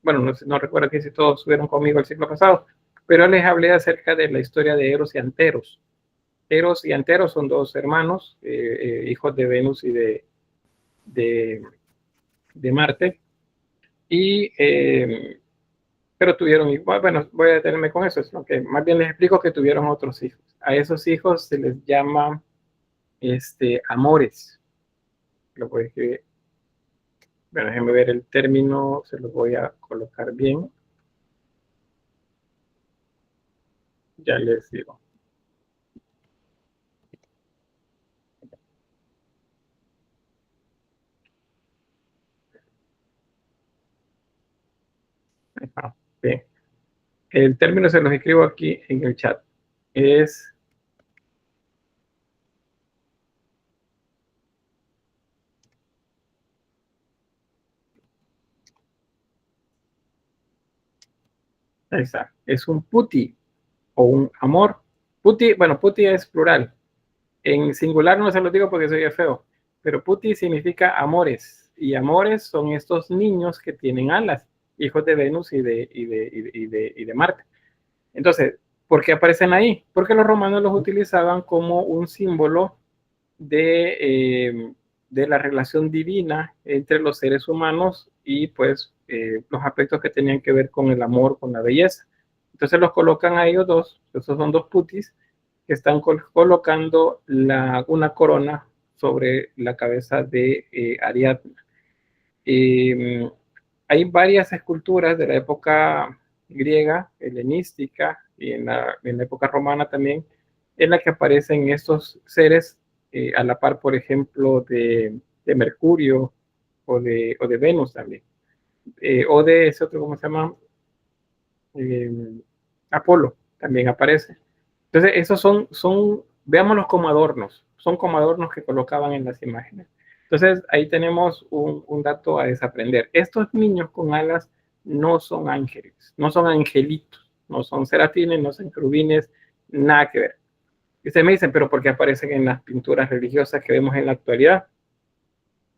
Speaker 1: bueno, no recuerdo que si todos estuvieron conmigo el siglo pasado, pero les hablé acerca de la historia de Eros y Anteros. Eros y Anteros son dos hermanos, hijos de Venus y de Marte. Pero tuvieron, bueno, voy a detenerme con eso, es lo que más bien les explico, que tuvieron otros hijos. A esos hijos se les llama amores. Lo voy a escribir. Bueno, déjenme ver el término, se lo voy a colocar bien. Ya les digo. Bien. El término se los escribo aquí en el chat. Es ahí está. Es un puti o un amor. Puti, bueno, puti es plural. En singular no se los digo porque soy feo, pero puti significa amores, y amores son estos niños que tienen alas, hijos de Venus y de Marte. Entonces, ¿por qué aparecen ahí? Porque los romanos los utilizaban como un símbolo de la relación divina entre los seres humanos y pues los aspectos que tenían que ver con el amor, con la belleza. Entonces los colocan a ellos dos, esos son dos putis, que están colocando una corona sobre la cabeza de Ariadna. Hay varias esculturas de la época griega, helenística, y en la época romana también, en la que aparecen estos seres a la par, por ejemplo, de Mercurio o de Venus también, o de ese otro, ¿cómo se llama? Apolo también aparece. Entonces, esos son, veámoslos como adornos, son como adornos que colocaban en las imágenes. Entonces, ahí tenemos un dato a desaprender. Estos niños con alas no son ángeles, no son angelitos, no son serafines, no son querubines, nada que ver. Y ustedes me dicen, pero ¿por qué aparecen en las pinturas religiosas que vemos en la actualidad?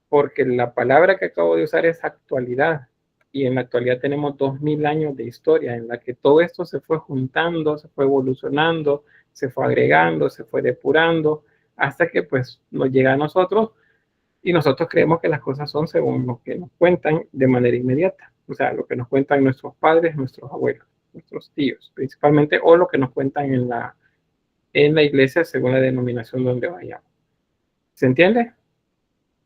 Speaker 1: Porque la palabra que acabo de usar es actualidad. Y en la actualidad tenemos 2000 años de historia en la que todo esto se fue juntando, se fue evolucionando, se fue agregando, se fue depurando, hasta que pues nos llega a nosotros y nosotros creemos que las cosas son según lo que nos cuentan de manera inmediata. O sea, lo que nos cuentan nuestros padres, nuestros abuelos, nuestros tíos, principalmente, o lo que nos cuentan en la iglesia según la denominación donde vayamos. ¿Se entiende?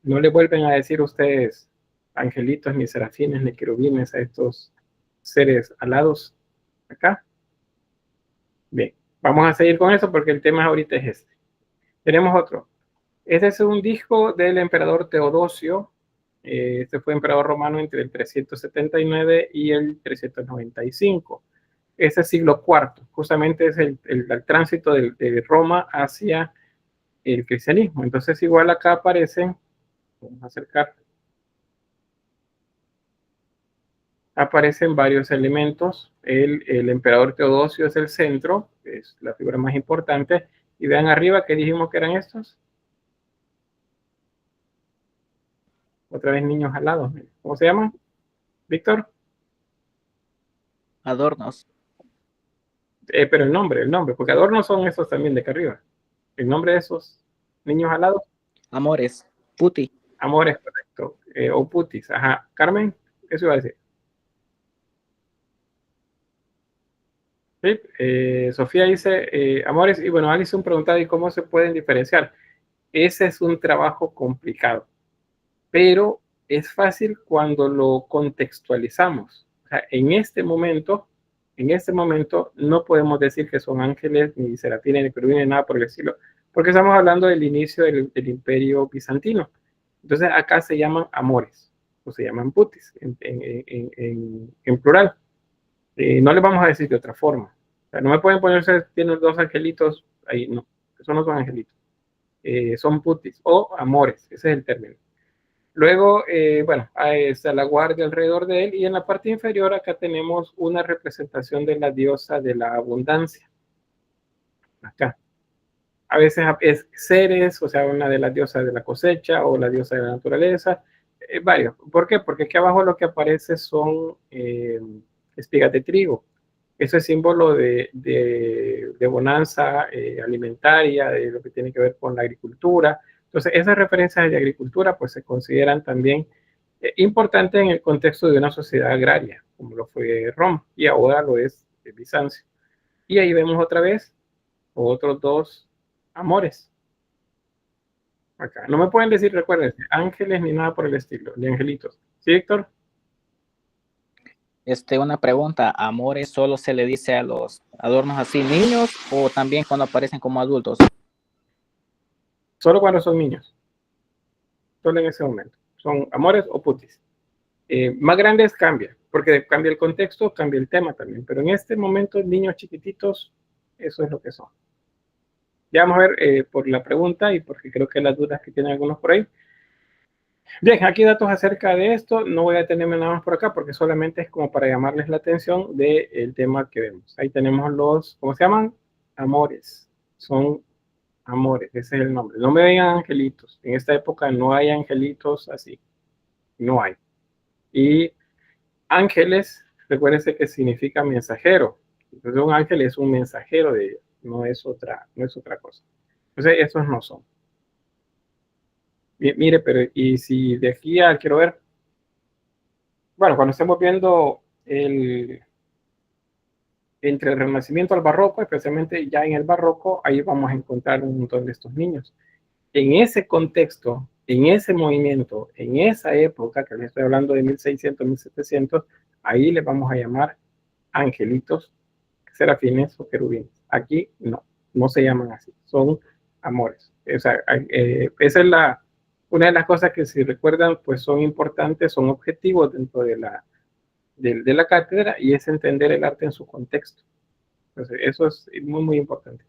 Speaker 1: No le vuelven a decir ustedes angelitos, ni serafines, ni querubines a estos seres alados acá. Bien, vamos a seguir con eso porque el tema ahorita es este. Tenemos otro. Este es un disco del emperador Teodosio. Este fue emperador romano entre el 379 y el 395. Ese es siglo IV. Justamente es el tránsito de Roma hacia el cristianismo. Entonces igual acá aparecen, vamos a acercar, aparecen varios elementos. El emperador Teodosio es el centro, es la figura más importante. Y vean arriba, ¿qué dijimos que eran estos? Otra vez niños alados. ¿Cómo se llaman? ¿Víctor?
Speaker 3: Adornos.
Speaker 1: Pero el nombre, porque adornos son esos también de acá arriba. El nombre de esos niños alados.
Speaker 3: Amores. Puti.
Speaker 1: Amores, correcto. O putis. Ajá. Carmen, eso iba a decir. Sí. Sofía dice, amores, y bueno, Alison preguntaba, ¿y cómo se pueden diferenciar? Ese es un trabajo complicado, pero es fácil cuando lo contextualizamos. O sea, en este momento no podemos decir que son ángeles, ni serafines, ni querubines, nada por el estilo, porque estamos hablando del inicio del imperio bizantino. Entonces acá se llaman amores, o se llaman putis, en plural. No les vamos a decir de otra forma. O sea, no me pueden ponerse, tienen dos angelitos, ahí no, esos no son angelitos. Son putis, o amores, ese es el término. Luego, bueno, está la guardia alrededor de él y en la parte inferior acá tenemos una representación de la diosa de la abundancia. Acá. A veces es Ceres, o sea, una de las diosas de la cosecha o la diosa de la naturaleza. Varios. ¿Por qué? Porque aquí abajo lo que aparece son espigas de trigo. Eso es símbolo de bonanza alimentaria, de lo que tiene que ver con la agricultura. Entonces, esas referencias de agricultura pues se consideran también importantes en el contexto de una sociedad agraria, como lo fue Roma, y ahora lo es Bizancio. Y ahí vemos otra vez otros dos amores. Acá. No me pueden decir, recuerden, ángeles ni nada por el estilo, ni angelitos. ¿Sí, Víctor?
Speaker 3: Una pregunta, ¿amores solo se le dice a los adornos así niños o también cuando aparecen como adultos?
Speaker 1: Solo cuando son niños. Solo en ese momento. Son amores o putis. Más grandes cambia, porque cambia el contexto, cambia el tema también. Pero en este momento, niños chiquititos, eso es lo que son. Ya vamos a ver por la pregunta y porque creo que las dudas que tienen algunos por ahí. Bien, aquí datos acerca de esto. No voy a detenerme nada más por acá porque solamente es como para llamarles la atención del tema que vemos. Ahí tenemos los, ¿cómo se llaman? Amores. Son amores, ese es el nombre. No me digan angelitos. En esta época no hay angelitos así. No hay. Y ángeles, recuérdense que significa mensajero. Entonces un ángel es un mensajero de Dios, no es otra cosa. Entonces esos no son. Mire, pero y si de aquí a, quiero ver, bueno, cuando estemos viendo entre el Renacimiento al Barroco, especialmente ya en el Barroco, ahí vamos a encontrar un montón de estos niños. En ese contexto, en ese movimiento, en esa época, que les estoy hablando de 1600, 1700, ahí les vamos a llamar angelitos, serafines o querubines. Aquí no se llaman así, son amores. O sea, esa es una de las cosas que, si recuerdan, pues son importantes, son objetivos dentro de la cátedra, y es entender el arte en su contexto. Entonces, eso es muy, muy importante.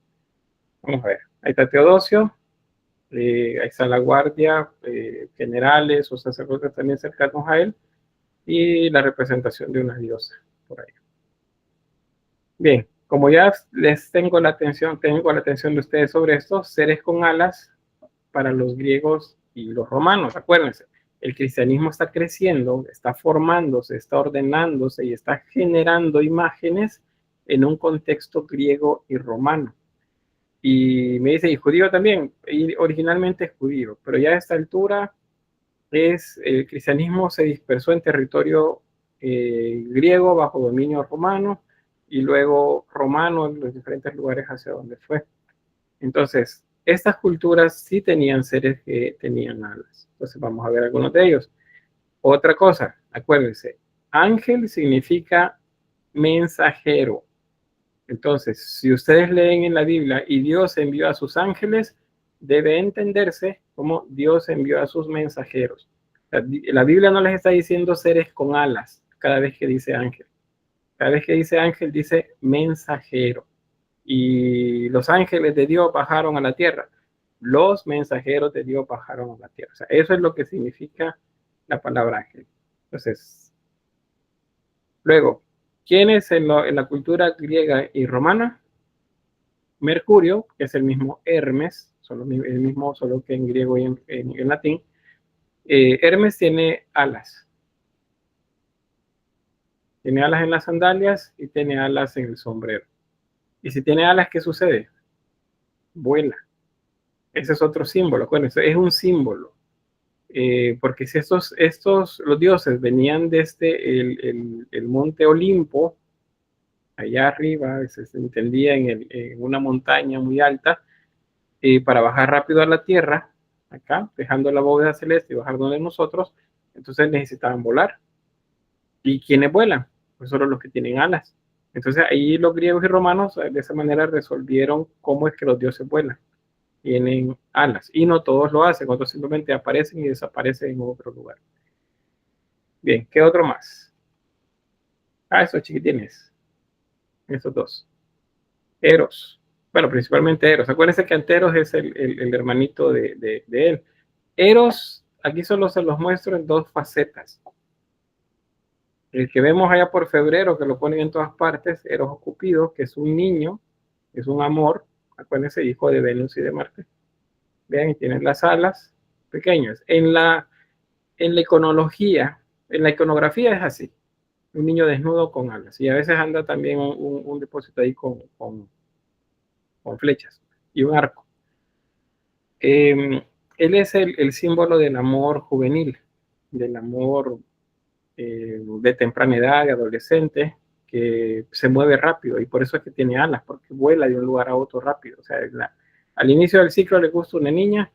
Speaker 1: Vamos a ver, ahí está Teodosio, ahí está la guardia, generales o sacerdotes también cercanos a él, y la representación de una diosa por ahí. Bien, como ya les tengo la atención de ustedes sobre estos seres con alas para los griegos y los romanos. Acuérdense, el cristianismo está creciendo, está formándose, está ordenándose y está generando imágenes en un contexto griego y romano. Y me dice, y judío también, y originalmente es judío, pero ya a esta altura el cristianismo se dispersó en territorio griego bajo dominio romano y luego romano en los diferentes lugares hacia donde fue. Entonces, estas culturas sí tenían seres que tenían alas. Entonces, vamos a ver algunos de ellos. Otra cosa, acuérdense, ángel significa mensajero. Entonces, si ustedes leen en la Biblia y Dios envió a sus ángeles, debe entenderse como Dios envió a sus mensajeros. La Biblia no les está diciendo seres con alas cada vez que dice ángel. Cada vez que dice ángel, dice mensajero. Y los ángeles de Dios bajaron a la tierra. Los mensajeros de Dios bajaron a la tierra. O sea, eso es lo que significa la palabra ángel. Entonces, luego, ¿quién es en la cultura griega y romana? Mercurio, que es el mismo Hermes, solo que en griego y en latín. Hermes tiene alas. Tiene alas en las sandalias y tiene alas en el sombrero. Y si tiene alas, ¿qué sucede? Vuela. Ese es otro símbolo. Bueno, eso es un símbolo. Porque si los dioses venían desde el monte Olimpo, allá arriba, se entendía en una montaña muy alta, para bajar rápido a la tierra, acá, dejando la bóveda celeste y bajar donde nosotros, entonces necesitaban volar. ¿Y quiénes vuelan? Pues solo los que tienen alas. Entonces ahí los griegos y romanos de esa manera resolvieron cómo es que los dioses vuelan. Tienen alas. Y no todos lo hacen, otros simplemente aparecen y desaparecen en otro lugar. Bien, ¿qué otro más? Esos chiquitines. Estos dos. Eros. Bueno, principalmente Eros. Acuérdense que Anteros es el hermanito de él. Eros, aquí solo se los muestro en dos facetas. El que vemos allá por febrero, que lo ponen en todas partes, Eros o Cupido, que es un niño, es un amor, acuérdense, hijo de Venus y de Marte. Vean, y tienen las alas pequeñas. En la iconología, en la iconografía es así, un niño desnudo con alas, y a veces anda también un depósito ahí con flechas y un arco. Él es el símbolo del amor juvenil, del amor de temprana edad, de adolescente, que se mueve rápido y por eso es que tiene alas, porque vuela de un lugar a otro rápido. O sea, al inicio del ciclo le gusta una niña,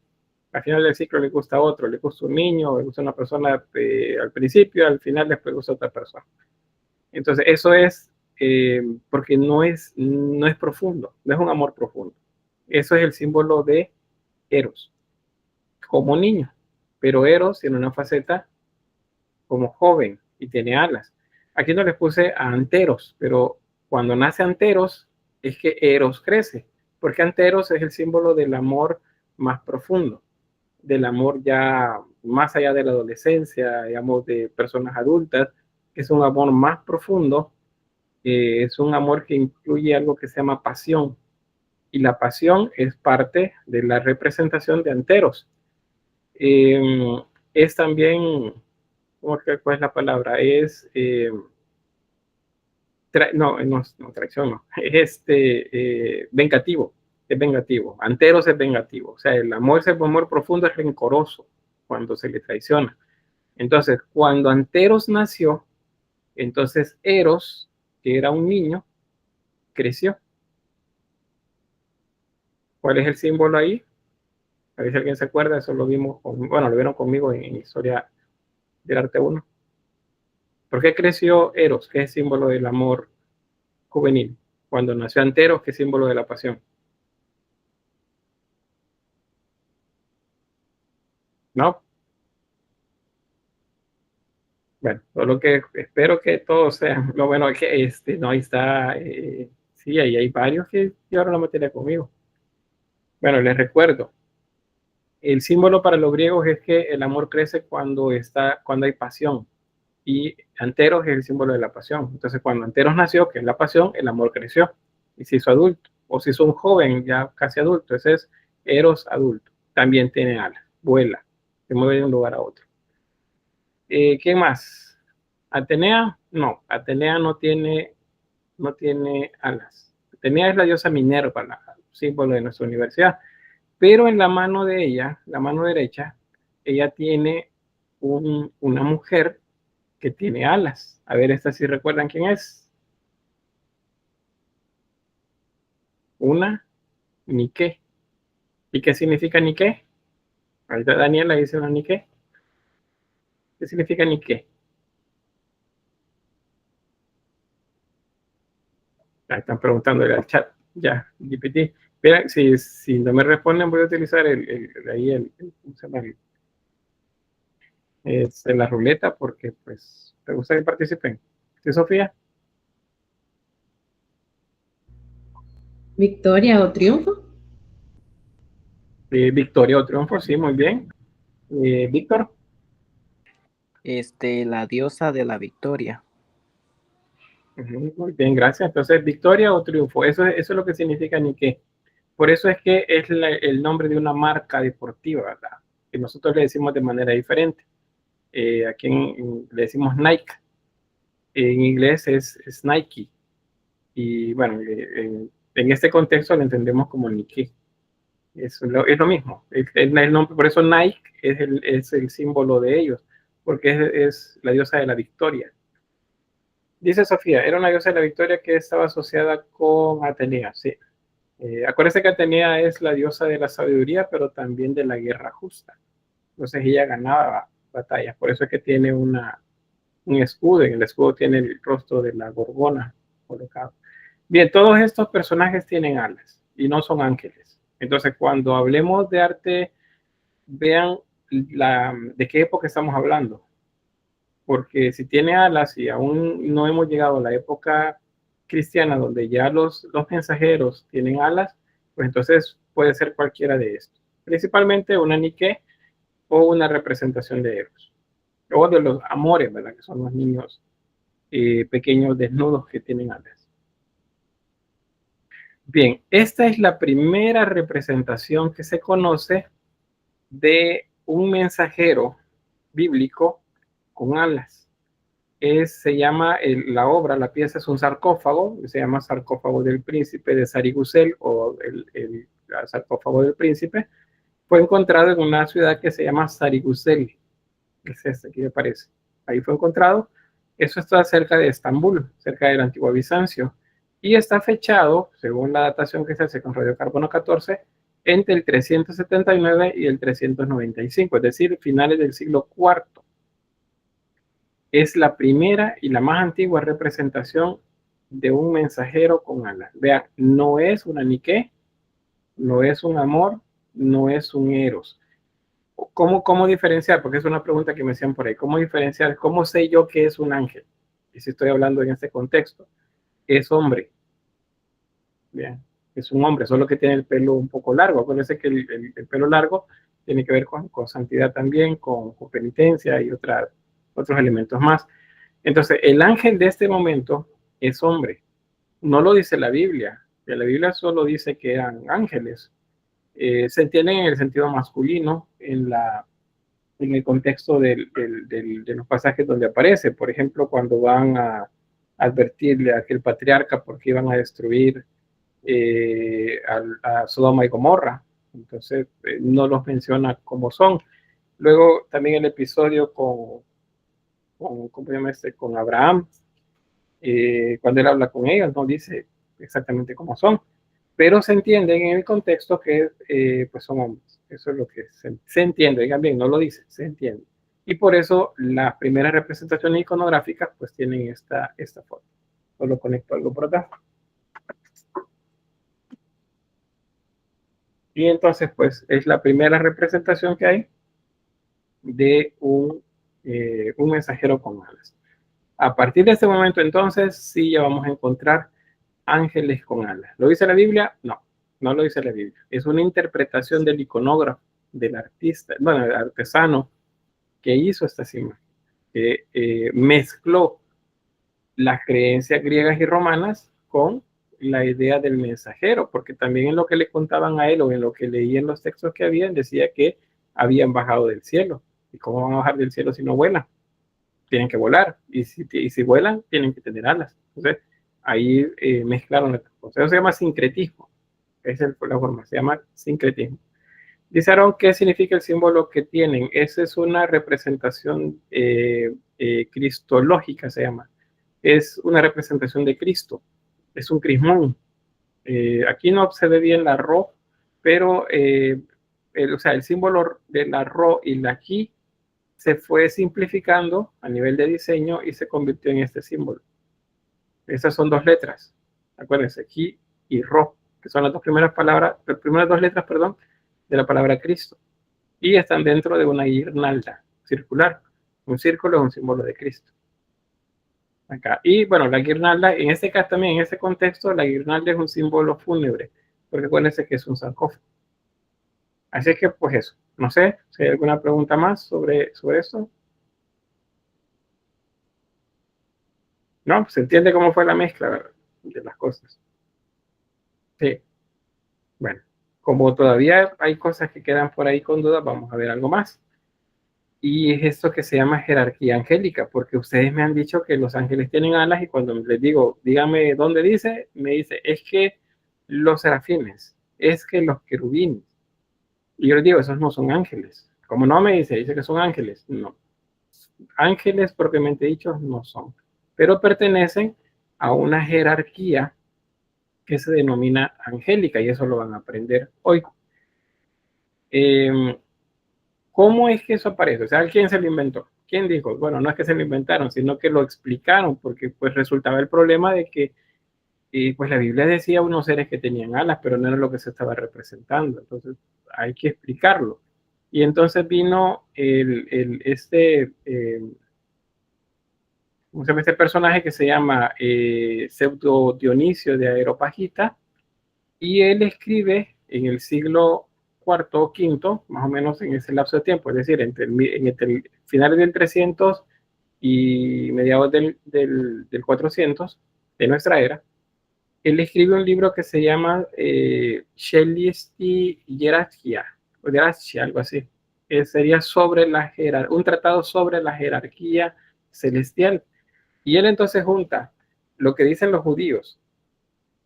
Speaker 1: al final del ciclo le gusta otro, le gusta un niño, le gusta una persona al principio, al final después le gusta otra persona. Entonces, eso es porque no es profundo, no es un amor profundo. Eso es el símbolo de Eros, como niño, pero Eros tiene una faceta como joven y tiene alas. Aquí no les puse a Anteros, pero cuando nace Anteros es que Eros crece, porque Anteros es el símbolo del amor más profundo, del amor ya más allá de la adolescencia, digamos, de personas adultas. Es un amor más profundo, es un amor que incluye algo que se llama pasión, y la pasión es parte de la representación de Anteros. Es también, ¿cuál es la palabra? Es, traición no, es vengativo, es vengativo. Anteros es vengativo, o sea, el amor profundo es rencoroso cuando se le traiciona. Entonces, cuando Anteros nació, entonces Eros, que era un niño, creció. ¿Cuál es el símbolo ahí? A ver si alguien se acuerda, eso lo vimos, lo vieron conmigo en Historia del Arte 1. ¿Por qué creció Eros, que es símbolo del amor juvenil? Cuando nació Anteros, que es símbolo de la pasión. ¿No? Bueno, solo que espero que todos sean, lo bueno es que no, ahí está, sí, ahí hay varios que llevaron la materia conmigo. Bueno, les recuerdo, el símbolo para los griegos es que el amor crece cuando hay pasión. y Anteros es el símbolo de la pasión. Entonces, cuando Anteros nació, que es la pasión, el amor creció y se hizo adulto, o se hizo un joven ya casi adulto. Ese es Eros adulto. También tiene alas, vuela, se mueve de un lugar a otro. ¿Qué más? Atenea, no, Atenea no tiene alas. Atenea es la diosa Minerva, el símbolo de nuestra universidad, pero en la mano de ella, la mano derecha, ella tiene una mujer que tiene alas. A ver, esta sí recuerdan quién es. Una Nike. ¿Y qué significa Nike? Ahorita Daniela dice una Nike. ¿Qué significa Nike? Ahí están preguntando en el chat. Ya, GPT. Mira, si no me responden, voy a utilizar ¿cómo se llama? La ruleta, porque pues me gusta que participen. ¿Sí, Sofía?
Speaker 9: Victoria o triunfo.
Speaker 1: Victoria o triunfo, sí, muy bien. Víctor.
Speaker 3: La diosa de la victoria.
Speaker 1: Muy bien, gracias. Entonces, victoria o triunfo, eso es lo que significa Nike. Por eso es que es el nombre de una marca deportiva, ¿verdad? Que nosotros le decimos de manera diferente. Aquí le decimos Nike. En inglés es Nike. Y bueno, en este contexto lo entendemos como Nike. Es lo mismo. El nombre, por eso Nike es el símbolo de ellos, porque es la diosa de la victoria. Dice Sofía, era una diosa de la victoria que estaba asociada con Atenea, sí. Acuérdense que Atenea es la diosa de la sabiduría, pero también de la guerra justa. Entonces ella ganaba batallas, por eso es que tiene un escudo, en el escudo tiene el rostro de la Gorgona colocado. Bien, todos estos personajes tienen alas y no son ángeles. Entonces, cuando hablemos de arte, vean de qué época estamos hablando. Porque si tiene alas y aún no hemos llegado a la época cristiana donde ya los mensajeros tienen alas, pues entonces puede ser cualquiera de estos. Principalmente una Nike o una representación de Eros. O de los amores, ¿verdad? Que son los niños pequeños desnudos que tienen alas. Bien, esta es la primera representación que se conoce de un mensajero bíblico con alas. Se llama la pieza es un sarcófago, se llama sarcófago del príncipe de Sarigusel o el sarcófago del príncipe. Fue encontrado en una ciudad que se llama Sarigusel. Es este que me parece. Ahí fue encontrado. Eso está cerca de Estambul, cerca del antiguo Bizancio. Y está fechado, según la datación que se hace con radiocarbono 14, entre el 379 y el 395, es decir, finales del siglo IV. Es la primera y la más antigua representación de un mensajero con alas. Vean, no es una Nike, no es un amor, no es un Eros. ¿Cómo diferenciar? Porque es una pregunta que me hacían por ahí. ¿Cómo diferenciar? ¿Cómo sé yo que es un ángel? Y si estoy hablando en este contexto, es hombre. Bien, es un hombre, solo que tiene el pelo un poco largo. Acuérdense que el pelo largo tiene que ver con santidad también, con penitencia y otros elementos más. Entonces, el ángel de este momento es hombre. No lo dice la Biblia. La Biblia solo dice que eran ángeles. Se entienden en el sentido masculino, en el contexto de los pasajes donde aparece. Por ejemplo, cuando van a advertirle a aquel patriarca porque iban a destruir a Sodoma y Gomorra. Entonces, no los menciona como son. Luego, también el episodio con Abraham, cuando él habla con ellos, no dice exactamente cómo son, pero se entiende en el contexto que pues son hombres. Eso es lo que se entiende, digan bien, no lo dice, se entiende. Y por eso las primeras representaciones iconográficas pues tienen esta forma. Solo conecto algo por acá. Y entonces pues es la primera representación que hay de un mensajero con alas. A partir de este momento entonces sí ya vamos a encontrar ángeles con alas. ¿Lo dice la Biblia? No, no lo dice la Biblia. Es una interpretación del iconógrafo, del artista, bueno, del artesano que hizo estas imágenes. que mezcló las creencias griegas y romanas con la idea del mensajero, porque también en lo que le contaban a él o en lo que leía en los textos que habían, decía que habían bajado del cielo. ¿Y cómo van a bajar del cielo si no vuelan? Tienen que volar, y si vuelan, tienen que tener alas. Entonces, ahí mezclaron las cosas. Eso se llama sincretismo. Esa es la forma, se llama sincretismo. Dice Aaron, ¿qué significa el símbolo que tienen? Esa es una representación cristológica, se llama. Es una representación de Cristo. Es un crismón. Aquí no se ve bien la ro, pero o sea, el símbolo de la ro y la ki se fue simplificando a nivel de diseño y se convirtió en este símbolo. Esas son dos letras. Acuérdense, ki y ro, que son las dos primeras palabras, las primeras dos letras, perdón, de la palabra Cristo. Y están dentro de una guirnalda circular. Un círculo es un símbolo de Cristo. Acá. Y bueno, la guirnalda, en este caso también, en ese contexto, la guirnalda es un símbolo fúnebre, porque acuérdense que es un sarcófago. Así que, pues eso. No sé si hay alguna pregunta más sobre eso. No, pues se entiende cómo fue la mezcla, ¿verdad?, de las cosas. Sí. Bueno, como todavía hay cosas que quedan por ahí con dudas, vamos a ver algo más. Y es esto que se llama jerarquía angélica, porque ustedes me han dicho que los ángeles tienen alas y cuando les digo, dígame dónde dice, me dice, es que los serafines, es que los querubines. Y yo les digo, esos no son ángeles. Como no me dice que son ángeles, no. Ángeles propiamente dichos no son, pero pertenecen a una jerarquía que se denomina angélica y eso lo van a aprender hoy. ¿Cómo es que eso aparece? O sea, ¿quién se lo inventó? ¿Quién dijo? Bueno, no es que se lo inventaron, sino que lo explicaron, porque pues resultaba el problema de que pues la Biblia decía unos seres que tenían alas, pero no era lo que se estaba representando. Entonces, hay que explicarlo. Y entonces vino este personaje que se llama Pseudo Dionisio de Areopagita, y él escribe en el siglo cuarto o quinto, más o menos en ese lapso de tiempo, es decir, entre finales del 300 y mediados del 400 de nuestra era. Él escribe un libro que se llama Shelisti Hierarchia, o Hierarchia, algo así. Sería sobre un tratado sobre la jerarquía celestial. Y él entonces junta lo que dicen los judíos,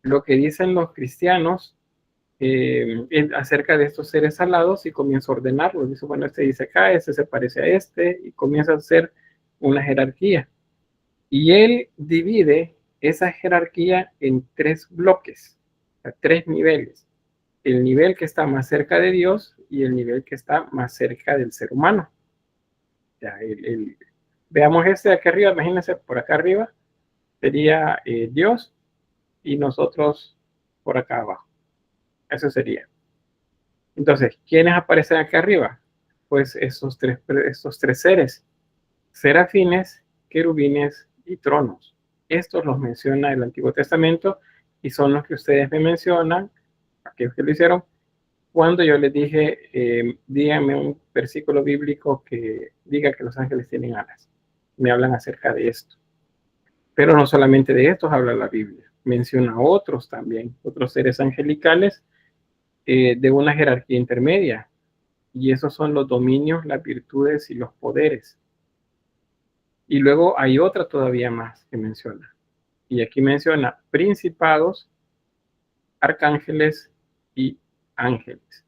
Speaker 1: lo que dicen los cristianos acerca de estos seres alados y comienza a ordenarlos. Dice, bueno, este dice acá, este se parece a este, y comienza a hacer una jerarquía. Y él divide esa jerarquía en 3 bloques, a 3 niveles. El nivel que está más cerca de Dios y el nivel que está más cerca del ser humano. Ya, veamos este de aquí arriba, imagínense, por acá arriba sería Dios y nosotros por acá abajo. Eso sería. Entonces, ¿quiénes aparecen aquí arriba? Pues estos tres seres: serafines, querubines y tronos. Estos los menciona el Antiguo Testamento y son los que ustedes me mencionan, aquellos que lo hicieron, cuando yo les dije, díganme un versículo bíblico que diga que los ángeles tienen alas. Me hablan acerca de esto. Pero no solamente de estos habla la Biblia. Menciona otros también, otros seres angelicales de una jerarquía intermedia. Y esos son los dominios, las virtudes y los poderes. Y luego hay otra todavía más que menciona. Y aquí menciona principados, arcángeles y ángeles.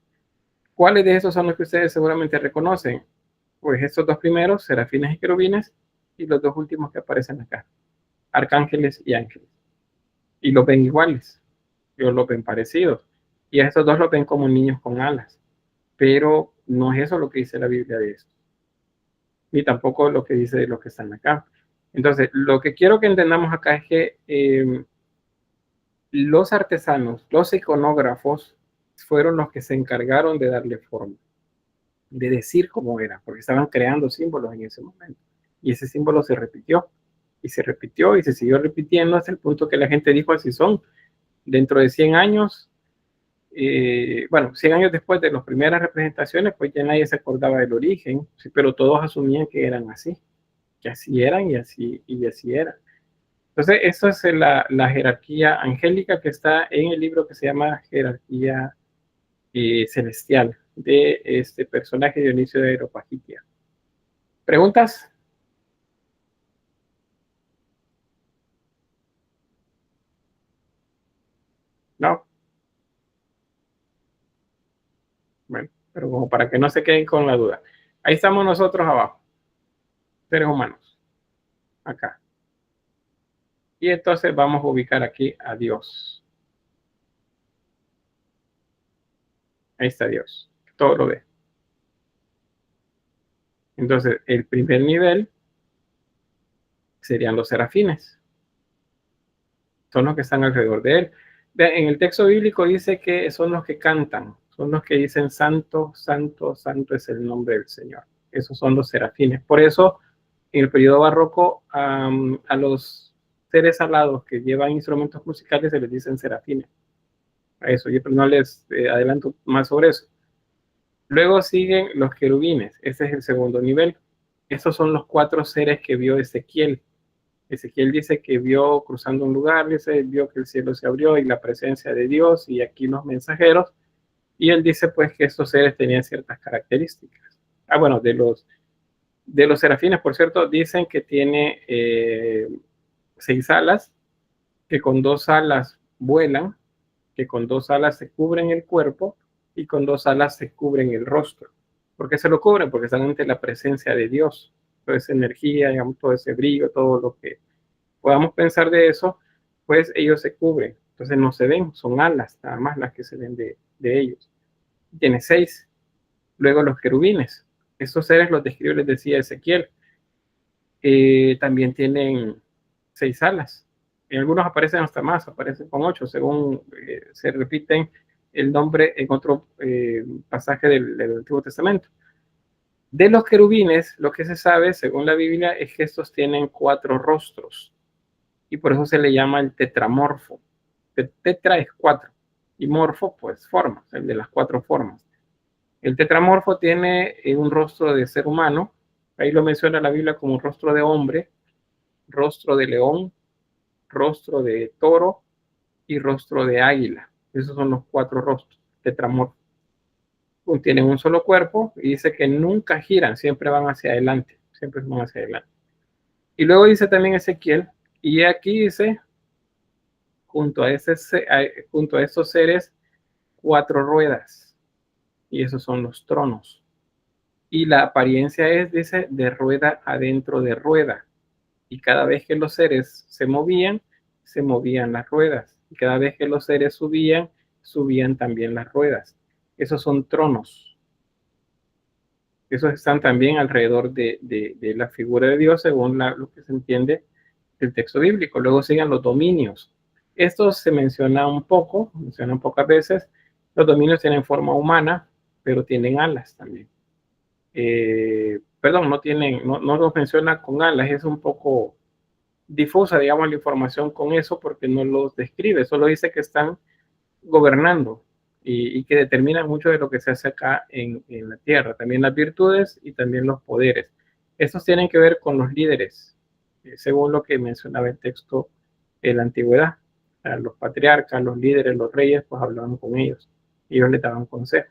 Speaker 1: ¿Cuáles de esos son los que ustedes seguramente reconocen? Pues estos 2 primeros, serafines y querubines, y los 2 últimos que aparecen acá, arcángeles y ángeles. Y los ven iguales, ellos los ven parecidos. Y a estos 2 los ven como niños con alas. Pero no es eso lo que dice la Biblia de esto. Ni tampoco lo que dice de los que están acá. Entonces, lo que quiero que entendamos acá es que los artesanos, los iconógrafos, fueron los que se encargaron de darle forma, de decir cómo era, porque estaban creando símbolos en ese momento. Y ese símbolo se repitió, y se repitió, y se siguió repitiendo hasta el punto que la gente dijo, así son. Dentro de 100 años, 100 años después de las primeras representaciones, pues ya nadie se acordaba del origen, sí, pero todos asumían que eran así. que así eran y así era. Entonces, eso es la jerarquía angélica que está en el libro que se llama Jerarquía Celestial, de este personaje Dionisio de Areopagitia. ¿Preguntas? ¿No? Bueno, pero como para que no se queden con la duda. Ahí estamos nosotros abajo, seres humanos, acá. Y entonces vamos a ubicar aquí a Dios. Ahí está Dios, todo lo ve. Entonces, el primer nivel serían los serafines. Son los que están alrededor de él. En el texto bíblico dice que son los que cantan, son los que dicen santo, santo, santo es el nombre del Señor. Esos son los serafines. Por eso, en el periodo barroco, a los seres alados que llevan instrumentos musicales se les dicen serafines. A eso, yo no les adelanto más sobre eso. Luego siguen los querubines. Este es el segundo nivel. Estos son los 4 seres que vio Ezequiel. Ezequiel dice que vio cruzando un lugar, dice, vio que el cielo se abrió y la presencia de Dios y aquí los mensajeros. Y él dice pues que estos seres tenían ciertas características. Bueno, de los serafines, por cierto, dicen que tiene 6 alas, que con 2 alas vuelan, que con 2 alas se cubren el cuerpo y con 2 alas se cubren el rostro. ¿Por qué se lo cubren? Porque están ante la presencia de Dios. Toda esa energía, digamos, todo ese brillo, todo lo que podamos pensar de eso, pues ellos se cubren. Entonces no se ven, son alas, nada más las que se ven de ellos. Tiene 6. Luego los querubines. Estos seres los describe, les decía Ezequiel. También tienen 6 alas. En algunos aparecen hasta más, aparecen con 8, según se repiten el nombre en otro pasaje del Antiguo Testamento. De los querubines, lo que se sabe, según la Biblia, es que estos tienen 4 rostros. Y por eso se le llama el tetramorfo. Tetra es 4. Y morfo, pues forma, el de las 4 formas. El tetramorfo tiene un rostro de ser humano. Ahí lo menciona la Biblia como un rostro de hombre, rostro de león, rostro de toro y rostro de águila. Esos son los 4 rostros, tetramorfo. Tienen un solo cuerpo y dice que nunca giran, siempre van hacia adelante, siempre van hacia adelante. Y luego dice también Ezequiel, y aquí dice, junto a estos seres, 4 ruedas, y esos son los tronos. Y la apariencia es, dice, de rueda adentro de rueda. Y cada vez que los seres se movían las ruedas. Y cada vez que los seres subían también las ruedas. Esos son tronos. Esos están también alrededor de la figura de Dios, según lo que se entiende del texto bíblico. Luego siguen los dominios. Estos se mencionan pocas veces. Los dominios tienen forma humana, pero tienen alas también. No los menciona con alas, es un poco difusa, digamos, la información con eso, porque no los describe, solo dice que están gobernando y que determinan mucho de lo que se hace acá en la tierra, también las virtudes y también los poderes. Estos tienen que ver con los líderes, según lo que mencionaba el texto en la antigüedad. Los patriarcas, los líderes, los reyes, pues hablaban con ellos les daban consejo.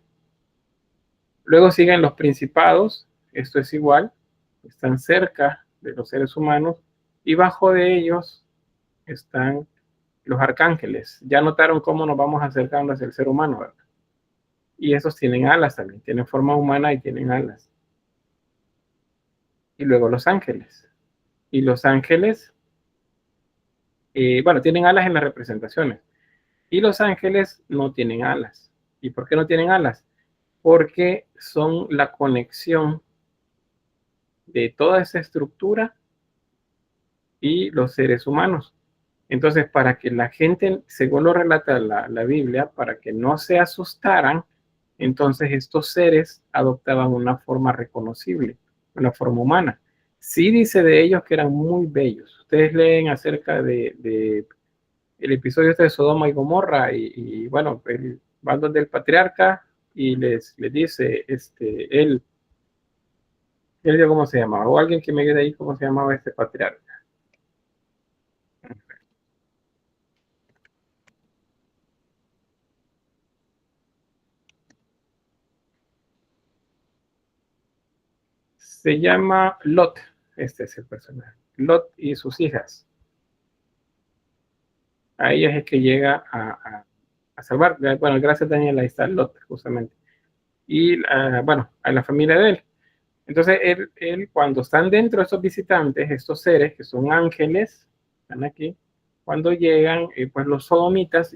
Speaker 1: Luego siguen los principados, esto es igual, están cerca de los seres humanos y bajo de ellos están los arcángeles. Ya notaron cómo nos vamos acercando hacia el ser humano, ¿verdad? Y esos tienen alas también, tienen forma humana y tienen alas. Y luego los ángeles. Y los ángeles, tienen alas en las representaciones. Y los ángeles no tienen alas. ¿Y por qué no tienen alas? Porque son la conexión de toda esa estructura y los seres humanos. Entonces, para que la gente, según lo relata la Biblia, para que no se asustaran, entonces estos seres adoptaban una forma reconocible, una forma humana. Sí dice de ellos que eran muy bellos. Ustedes leen acerca de el episodio de Sodoma y Gomorra y van donde el patriarca y les dice, él Él dijo cómo se llamaba, o alguien que me ayude ahí cómo se llamaba este patriarca. Se llama Lot, este es el personaje. Lot y sus hijas. A ellas es que llega a salvar. Bueno, gracias Daniel, ahí está Lot, justamente. Y bueno, a la familia de él. Entonces, él, cuando están dentro de estos visitantes, estos seres que son ángeles, están aquí, cuando llegan, pues los sodomitas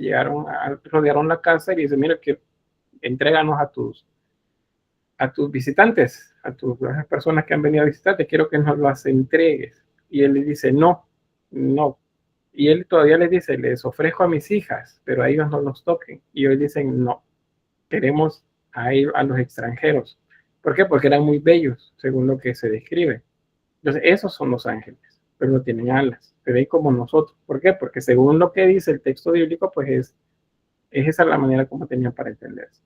Speaker 1: rodearon la casa y dicen, mira, que entréganos a tus visitantes, a las personas que han venido a visitarte, quiero que nos las entregues. Y él le dice, no, no. Y él todavía les dice, les ofrezco a mis hijas, pero a ellos no los toquen. Y ellos dicen, no, queremos a los extranjeros. ¿Por qué? Porque eran muy bellos, según lo que se describe. Entonces, esos son los ángeles, pero no tienen alas, se ven como nosotros. ¿Por qué? Porque según lo que dice el texto bíblico, pues es esa la manera como tenían para entenderse.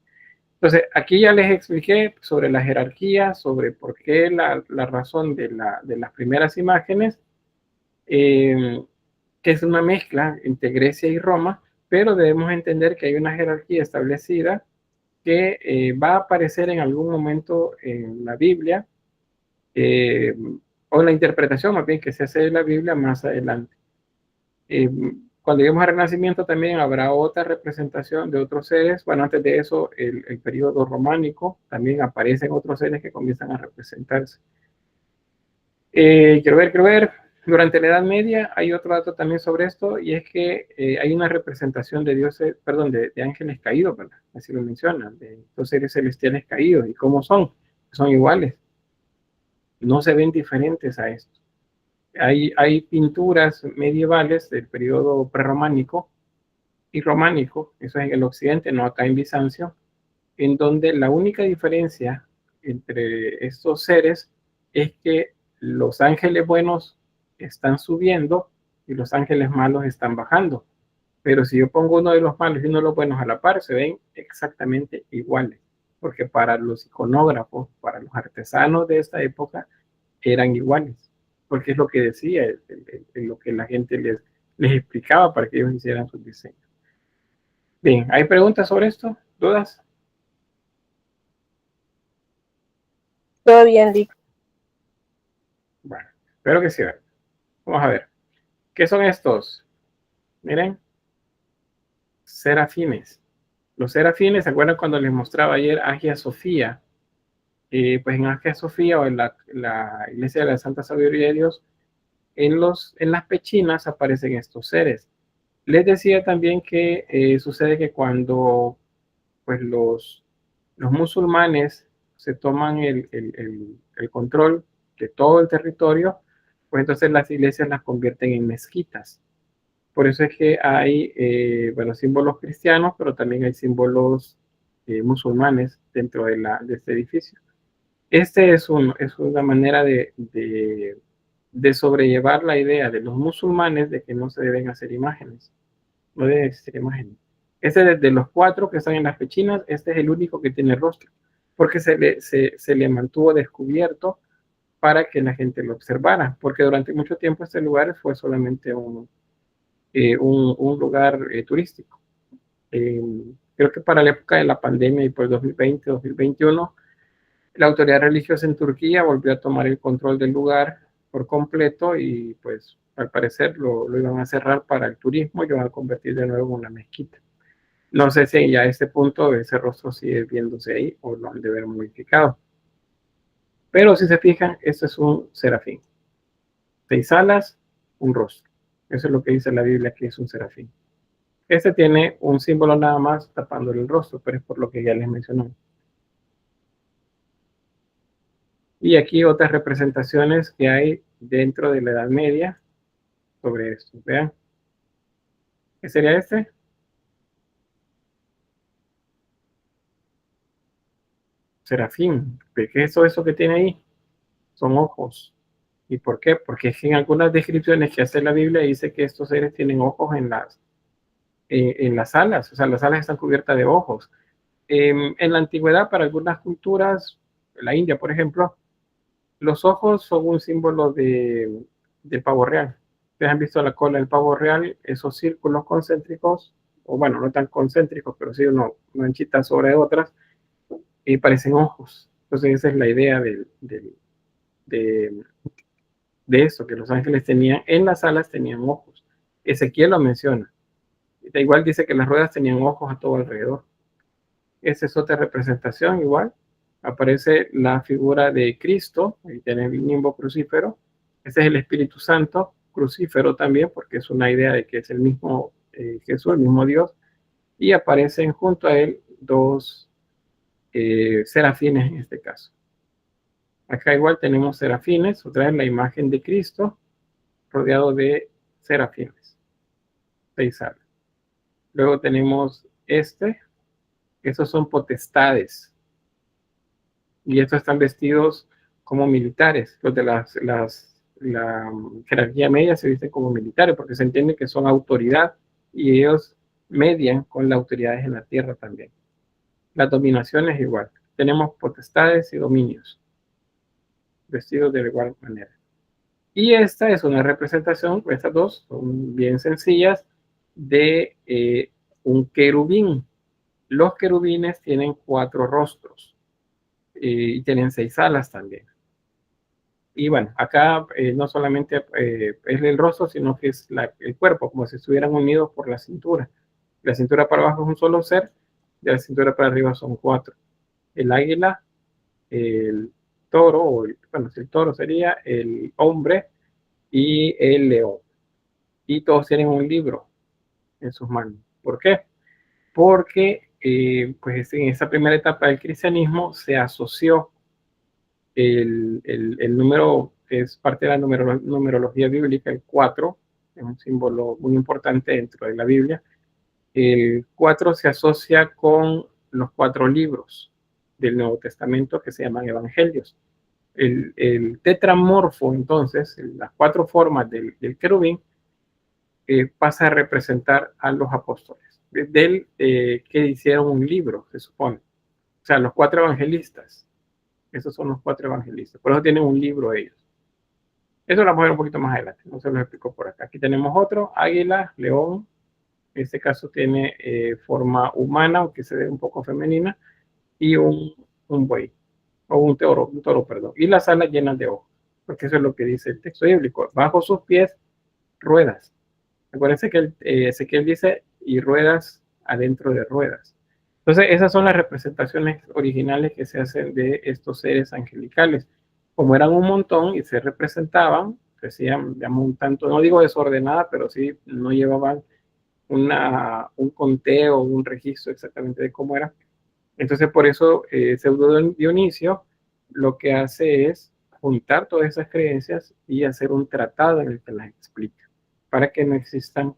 Speaker 1: Entonces, aquí ya les expliqué sobre la jerarquía, sobre por qué la razón de las primeras imágenes, que es una mezcla entre Grecia y Roma, pero debemos entender que hay una jerarquía establecida que va a aparecer en algún momento en la Biblia, o en la interpretación más bien que se hace de la Biblia más adelante. Cuando lleguemos al Renacimiento también habrá otra representación de otros seres. Bueno, antes de eso, el periodo románico, también aparecen otros seres que comienzan a representarse. Quiero ver, durante la Edad Media hay otro dato también sobre esto, y es que hay una representación de dioses, perdón, de ángeles caídos, ¿verdad? Así lo mencionan, de estos seres celestiales caídos. ¿Y cómo son? Son iguales. No se ven diferentes a esto. Hay pinturas medievales del periodo prerrománico y románico, eso es en el occidente, no acá en Bizancio, en donde la única diferencia entre estos seres es que los ángeles buenos están subiendo y los ángeles malos están bajando. Pero si yo pongo uno de los malos y uno de los buenos a la par, se ven exactamente iguales, porque para los iconógrafos, para los artesanos de esta época, eran iguales, porque es lo que decía, lo que la gente les explicaba para que ellos hicieran sus diseños. Bien, ¿hay preguntas sobre esto? ¿Dudas?
Speaker 6: Todo bien, Lick.
Speaker 1: Bueno, espero que sí. Vamos a ver. ¿Qué son estos? Miren. Serafines. Los serafines, ¿se acuerdan cuando les mostraba ayer Hagia Sofía? Pues en Hagia Sofía, o en la iglesia de la Santa Sabiduría de Dios, en las pechinas aparecen estos seres. Les decía también que sucede que cuando pues los musulmanes se toman el control de todo el territorio, pues entonces las iglesias las convierten en mezquitas. Por eso es que hay, bueno, símbolos cristianos, pero también hay símbolos musulmanes dentro de este edificio. Este es una manera de sobrellevar la idea de los musulmanes de que no se deben hacer imágenes. No deben existir imágenes. De los 4 que están en las pechinas, este es el único que tiene rostro, porque se le mantuvo descubierto para que la gente lo observara, porque durante mucho tiempo este lugar fue solamente un lugar turístico. Creo que para la época de la pandemia y por el 2020, 2021, la autoridad religiosa en Turquía volvió a tomar el control del lugar por completo y pues al parecer lo iban a cerrar para el turismo y lo van a convertir de nuevo en una mezquita. No sé si ya a este punto ese rostro sigue viéndose ahí o lo han de ver modificado. Pero si se fijan, esto es un serafín. 6 alas, un rostro. Eso es lo que dice la Biblia, que es un serafín. Este tiene un símbolo nada más tapándole el rostro, pero es por lo que ya les mencioné. Y aquí otras representaciones que hay dentro de la Edad Media sobre esto. Vean. ¿Qué sería este? Serafín. ¿Qué es eso que tiene ahí? Son ojos. ¿Y por qué? Porque en algunas descripciones que hace la Biblia dice que estos seres tienen ojos en las alas. O sea, las alas están cubiertas de ojos. En la antigüedad, para algunas culturas, la India, por ejemplo, Los ojos son un símbolo de pavo real. Ustedes han visto la cola del pavo real, esos círculos concéntricos, o bueno, no tan concéntricos, pero sí una manchita sobre otras, y parecen ojos. Entonces esa es la idea de eso, que los ángeles tenían, en las alas tenían ojos. Ezequiel lo menciona. Da igual dice que las ruedas tenían ojos a todo alrededor. Esa es otra representación igual. Aparece la figura de Cristo, ahí tiene el nimbo crucífero. Ese es el Espíritu Santo, crucífero también, porque es una idea de que es el mismo Jesús, el mismo Dios. Y aparecen junto a él dos serafines en este caso. Acá igual tenemos serafines, otra vez la imagen de Cristo, rodeado de serafines. 6 alas. Luego tenemos esos son potestades. Y estos están vestidos como militares. Los de la jerarquía media se visten como militares porque se entiende que son autoridad y ellos median con las autoridades en la tierra también. La dominación es igual. Tenemos potestades y dominios vestidos de igual manera. Y esta es una representación, estas dos son bien sencillas, de un querubín. Los querubines tienen 4 rostros y tienen 6 alas también. Y bueno, acá no solamente es el rostro, sino que es el cuerpo, como si estuvieran unidos por la cintura. La cintura para abajo es un solo ser, de la cintura para arriba son 4. El águila, el toro, bueno, el toro sería el hombre y el león. Y todos tienen un libro en sus manos. ¿Por qué? Porque pues en esa primera etapa del cristianismo se asoció el número, que es parte de la numerología bíblica, el 4, es un símbolo muy importante dentro de la Biblia. El 4 se asocia con los 4 libros del Nuevo Testamento que se llaman evangelios. El tetramorfo, entonces, las 4 formas del querubín, pasa a representar a los apóstoles, que hicieron un libro, se supone. O sea, los 4 evangelistas. Esos son los 4 evangelistas. Por eso tienen un libro ellos. Eso lo vamos a ver un poquito más adelante. No se lo explico por acá. Aquí tenemos otro, águila, león. En este caso tiene forma humana, aunque se ve un poco femenina. Y un buey. O un toro, perdón. Y las alas llenas de ojos. Porque eso es lo que dice el texto bíblico. Bajo sus pies, ruedas. Acuérdense que Ezequiel dice, y ruedas adentro de ruedas. Entonces, esas son las representaciones originales que se hacen de estos seres angelicales. Como eran un montón y se representaban, decían, digamos, un tanto, no digo desordenada, pero sí no llevaban un conteo, un registro exactamente de cómo era. Entonces, por eso, Pseudo Dionisio lo que hace es juntar todas esas creencias y hacer un tratado en el que las explica, para que no existan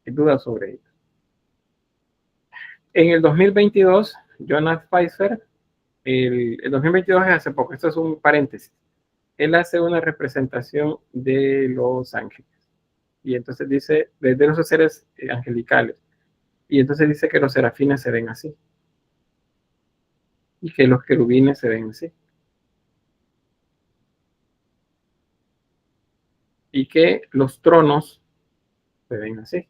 Speaker 1: dudas sobre ellas. En el 2022, Jonas Pfeiffer, el 2022 es hace poco, esto es un paréntesis, él hace una representación de los ángeles. Y entonces dice, de los seres angelicales. Y entonces dice que los serafines se ven así. Y que los querubines se ven así. Y que los tronos se ven así.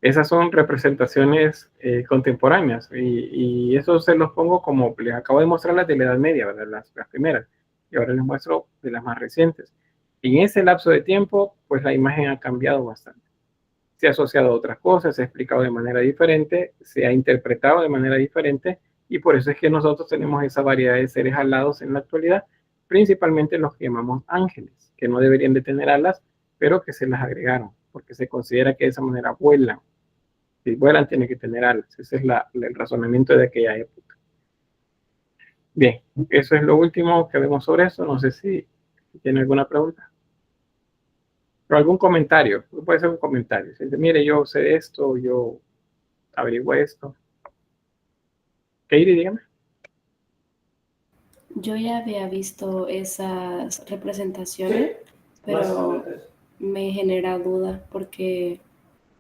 Speaker 1: Esas son representaciones contemporáneas y eso se los pongo como, les acabo de mostrar las de la Edad Media, ¿verdad? Las primeras, y ahora les muestro de las más recientes. En ese lapso de tiempo, pues la imagen ha cambiado bastante. Se ha asociado a otras cosas, se ha explicado de manera diferente, se ha interpretado de manera diferente, y por eso es que nosotros tenemos esa variedad de seres alados en la actualidad, principalmente los que llamamos ángeles, que no deberían de tener alas, pero que se las agregaron, porque se considera que de esa manera vuelan. Si vuelan, tienen que tener alas. Ese es el razonamiento de aquella época. Bien, eso es lo último que vemos sobre eso. No sé si tiene alguna pregunta. O algún comentario. Puede ser un comentario. Si dice, mire, yo sé esto, yo averiguo esto. Katie, dígame.
Speaker 8: Yo ya había visto esas representaciones, pero me genera duda porque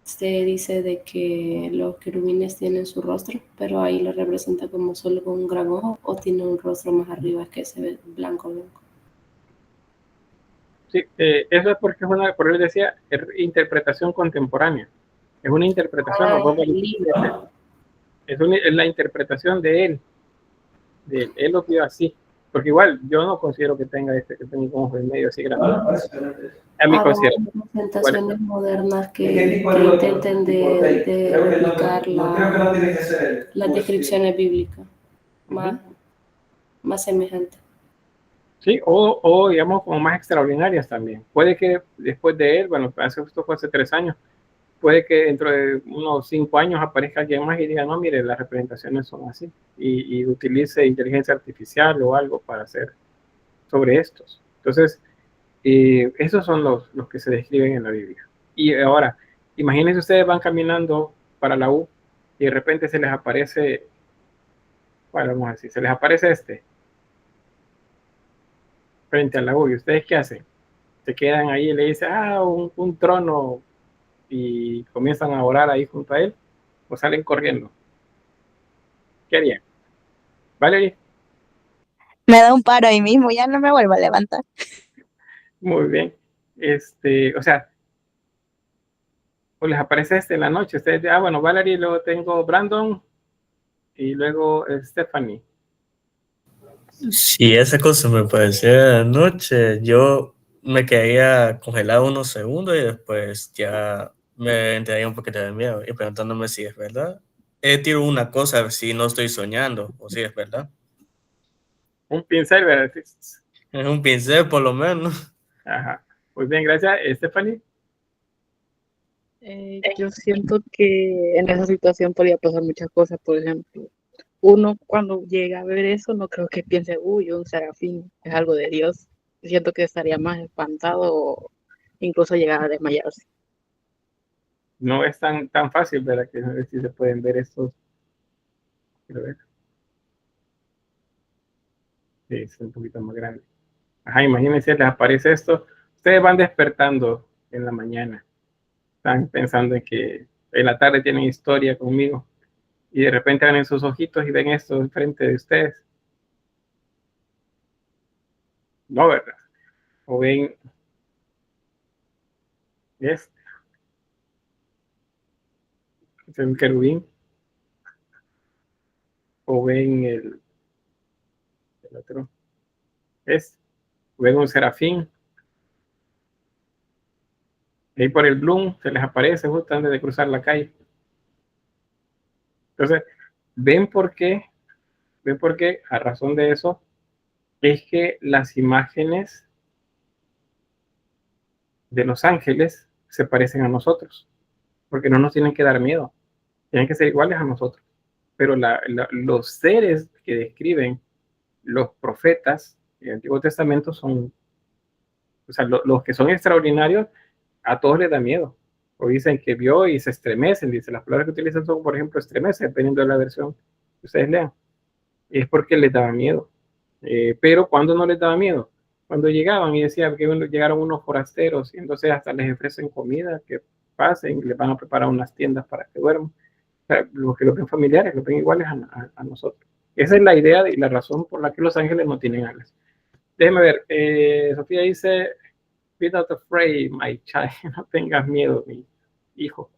Speaker 8: se dice de que los querubines tienen su rostro, pero ahí lo representa como solo con un gran ojo, o tiene un rostro más arriba que se ve blanco.
Speaker 1: Sí, eso es porque es una, por él decía, interpretación contemporánea. Es una interpretación, lo vuelvo a decir, es la interpretación de él. Él lo vio así. Porque igual, yo no considero que tenga que tenga un ojo en medio así grande. A mi consideración.
Speaker 8: Representaciones modernas que intenten de replicar las descripciones bíblicas más semejantes.
Speaker 1: Sí, o digamos como más extraordinarias también. Puede que después de él, bueno, esto fue hace 3 años, puede que dentro de unos 5 años aparezca alguien más y diga, no, mire, las representaciones son así, y utilice inteligencia artificial o algo para hacer sobre estos. Entonces, esos son los que se describen en la Biblia. Y ahora, imagínense ustedes van caminando para la U y de repente se les aparece, bueno, vamos a decir, se les aparece frente a la U, y ustedes ¿qué hacen? Se quedan ahí y le dicen, un trono, y comienzan a orar ahí junto a él, o salen corriendo. ¿Qué harían? Valerie.
Speaker 9: Me da un paro ahí mismo, ya no me vuelvo a levantar.
Speaker 1: Muy bien. O sea, o les aparece en la noche. Ustedes, bueno, Valerie, luego tengo Brandon y luego Stephanie.
Speaker 2: Si esa cosa me parecía anoche, yo me quedaría congelado unos segundos y después ya me entraría un poquito de miedo y preguntándome si es verdad. Tiro una cosa a ver si no estoy soñando o si es verdad.
Speaker 1: Un pincel, ¿verdad?
Speaker 2: Es un pincel por lo menos.
Speaker 1: Ajá. Muy bien, gracias. Stephanie.
Speaker 10: Yo siento que en esa situación podría pasar muchas cosas. Por ejemplo, uno cuando llega a ver eso no creo que piense, uy, un serafín, es algo de Dios. Siento que estaría más espantado o incluso llegar a desmayarse.
Speaker 1: No es tan fácil, ¿verdad? Que no sé si se pueden ver estos. Quiero ver. Sí, es un poquito más grande. Ajá, imagínense, les aparece esto. Ustedes van despertando en la mañana. Están pensando en que en la tarde tienen historia conmigo. Y de repente abren sus ojitos y ven esto enfrente de ustedes. No, ¿verdad? O ven este. Es el querubín. O ven el otro. Ven un serafín. Ahí por el Bloom se les aparece justo antes de cruzar la calle. Entonces, ven por qué, a razón de eso, es que las imágenes de los ángeles se parecen a nosotros, porque no nos tienen que dar miedo, tienen que ser iguales a nosotros. Pero los seres que describen los profetas del Antiguo Testamento son, o sea, los que son extraordinarios, a todos les da miedo. O dicen que vio y se estremecen, dice, las palabras que utilizan son, por ejemplo, estremece, dependiendo de la versión que ustedes lean. Y es porque les daba miedo. Pero cuando no les daba miedo, cuando llegaban y decían que llegaron unos forasteros y entonces hasta les ofrecen comida, que pasen, les van a preparar unas tiendas para que duerman. O sea, los que lo ven familiares, lo ven iguales a nosotros. Esa es la idea y la razón por la que los ángeles no tienen alas. Déjeme ver, Sofía dice, be not afraid, my child, no tengas miedo, mi hijo.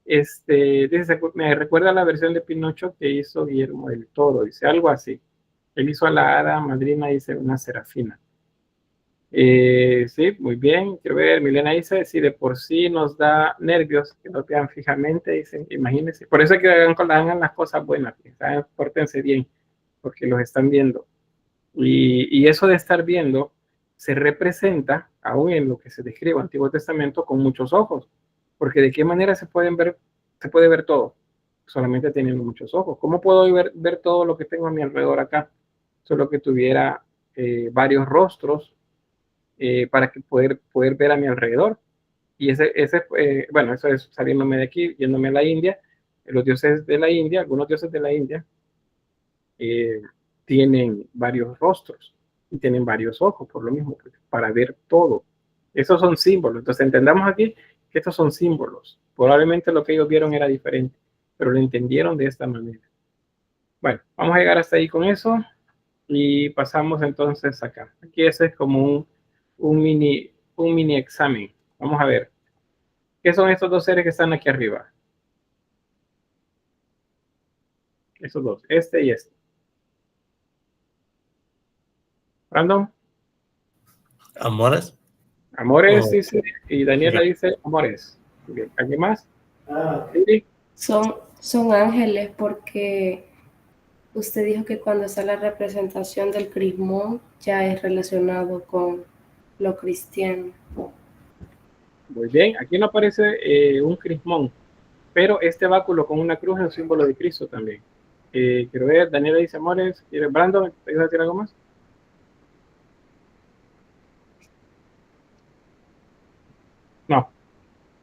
Speaker 1: Dice, me recuerda la versión de Pinocho que hizo Guillermo del Toro, dice algo así. Él hizo a la hada madrina, dice una serafina. Sí, muy bien. Quiero ver, Milena dice, si de por sí nos da nervios que nos vean fijamente, dicen, imagínense. Por eso es que hagan las cosas buenas, pórtense bien, porque los están viendo. Y eso de estar viendo se representa, aún en lo que se describe en el Antiguo Testamento, con muchos ojos. Porque de qué manera se puede ver todo, solamente teniendo muchos ojos. ¿Cómo puedo ver todo lo que tengo a mi alrededor acá? Solo que tuviera varios rostros para que poder ver a mi alrededor. Y bueno, eso es saliéndome de aquí, yéndome a la India. Los dioses de la India, algunos dioses de la India, tienen varios rostros y tienen varios ojos, por lo mismo, para ver todo. Esos son símbolos. Entonces entendamos aquí que estos son símbolos. Probablemente lo que ellos vieron era diferente, pero lo entendieron de esta manera. Bueno, vamos a llegar hasta ahí con eso y pasamos entonces acá. Aquí ese es como un mini examen. Vamos a ver. ¿Qué son estos dos seres que están aquí arriba? Estos dos, este y este. Brandon.
Speaker 2: ¿Amores?
Speaker 1: Amores, dice, y Daniela dice amores. Bien, ¿alguien más? ¿Sí?
Speaker 8: Son ángeles porque usted dijo que cuando está la representación del crismón ya es relacionado con lo cristiano.
Speaker 1: Muy bien, aquí no aparece un crismón, pero este báculo con una cruz es un símbolo de Cristo también. Quiero ver, Daniela dice amores. Brandon, ¿te ibas a decir algo más? No.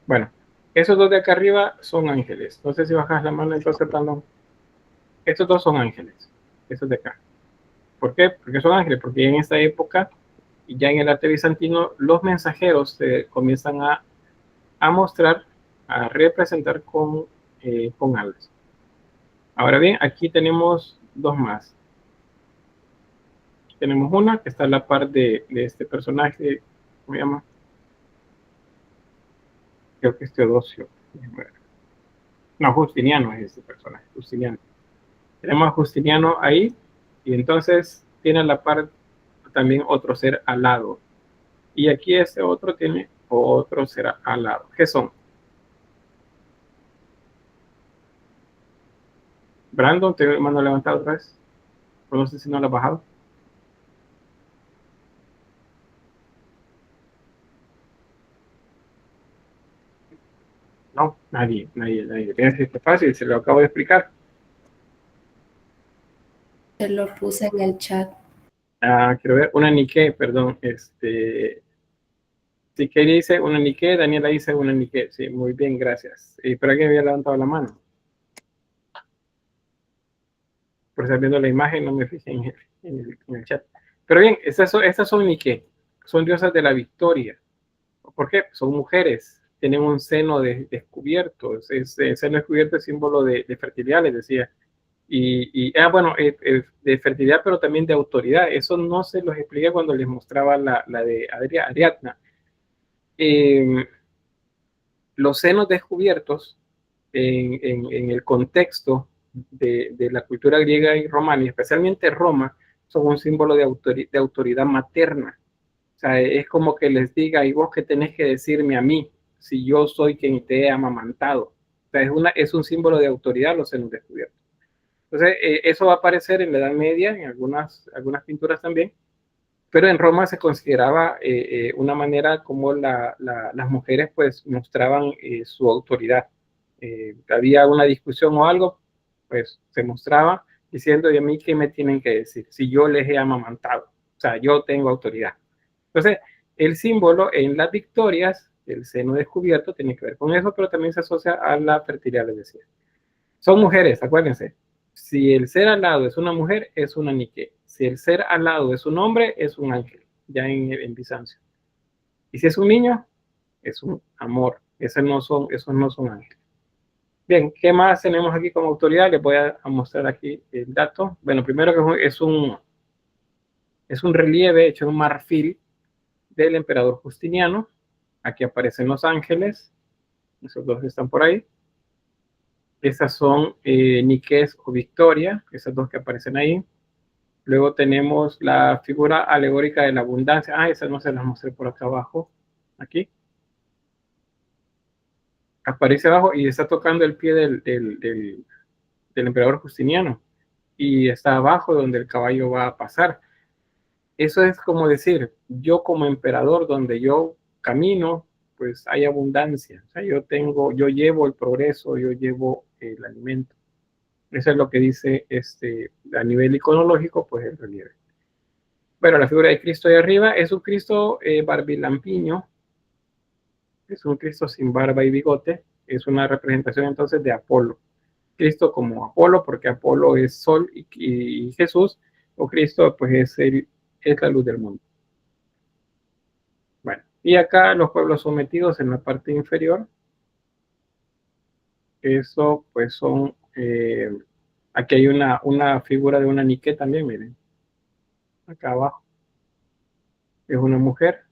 Speaker 1: Bueno, esos dos de acá arriba son ángeles. No sé si bajas la mano entonces, Brandon. Estos dos son ángeles. Estos de acá. ¿Por qué? Porque son ángeles. Porque en esta época, ya en el arte bizantino, los mensajeros se comienzan a mostrar, a representar con alas. Ahora bien, aquí tenemos dos más. Tenemos una que está a la par de este personaje. ¿Cómo se llama? Creo que es Teodosio. No, Justiniano es este personaje, Justiniano. Tenemos a Justiniano ahí, y entonces tiene a la par también otro ser alado. Y aquí este otro tiene otro ser alado. ¿Qué son? Brandon, te mando a levantar otra vez. No sé si no lo has bajado. No, nadie. Es fácil, se lo acabo de explicar.
Speaker 8: Se lo puse en el chat.
Speaker 1: Quiero ver, una Nike, perdón, sí, que dice una Nike, Daniela dice una Nike, sí, muy bien, gracias. Pero alguien había levantado la mano. Por estar viendo la imagen, no me fijé en el chat. Pero bien, estas son Nike, son diosas de la victoria. ¿Por qué? Son mujeres, tienen un seno descubierto, el seno descubierto es símbolo de fertilidad, les decía. De fertilidad, pero también de autoridad. Eso no se los expliqué cuando les mostraba la de Ariadna. Los senos descubiertos en el contexto de la cultura griega y romana, y especialmente Roma, son un símbolo de autoridad materna. O sea, es como que les diga, ¿y vos qué tenés que decirme a mí si yo soy quien te he amamantado? O sea, es un símbolo de autoridad los senos descubiertos. Entonces, eso va a aparecer en la Edad Media, en algunas pinturas también, pero en Roma se consideraba una manera como las mujeres pues mostraban su autoridad. Había una discusión o algo, pues se mostraba diciendo, ¿y a mí qué me tienen que decir? Si yo les he amamantado, o sea, yo tengo autoridad. Entonces, el símbolo en las victorias, el seno descubierto, tiene que ver con eso, pero también se asocia a la fertilidad, les decía. Son mujeres, acuérdense. Si el ser alado es una mujer, es una Nike. Si el ser alado es un hombre, es un ángel, ya en Bizancio. Y si es un niño, es un amor. Esos no son ángeles. Bien, ¿qué más tenemos aquí como autoridad? Les voy a mostrar aquí el dato. Bueno, primero que es un relieve hecho en un marfil del emperador Justiniano. Aquí aparecen los ángeles. Esos dos están por ahí. Esas son Nikes o Victoria, esas dos que aparecen ahí. Luego tenemos la figura alegórica de la abundancia. Esa no se las mostré por acá abajo. Aquí. Aparece abajo y está tocando el pie del emperador Justiniano. Y está abajo donde el caballo va a pasar. Eso es como decir, yo como emperador, donde yo camino, pues hay abundancia. O sea, yo llevo el progreso, yo llevo el alimento. Eso es lo que dice a nivel iconológico, pues el relieve. Bueno, la figura de Cristo de arriba es un Cristo barbilampiño, es un Cristo sin barba y bigote, es una representación entonces de Apolo. Cristo como Apolo, porque Apolo es sol y Jesús, o Cristo pues es la luz del mundo. Bueno, Y acá los pueblos sometidos en la parte inferior. Eso pues son, aquí hay una figura de una Nike también, miren. Acá abajo. Es una mujer.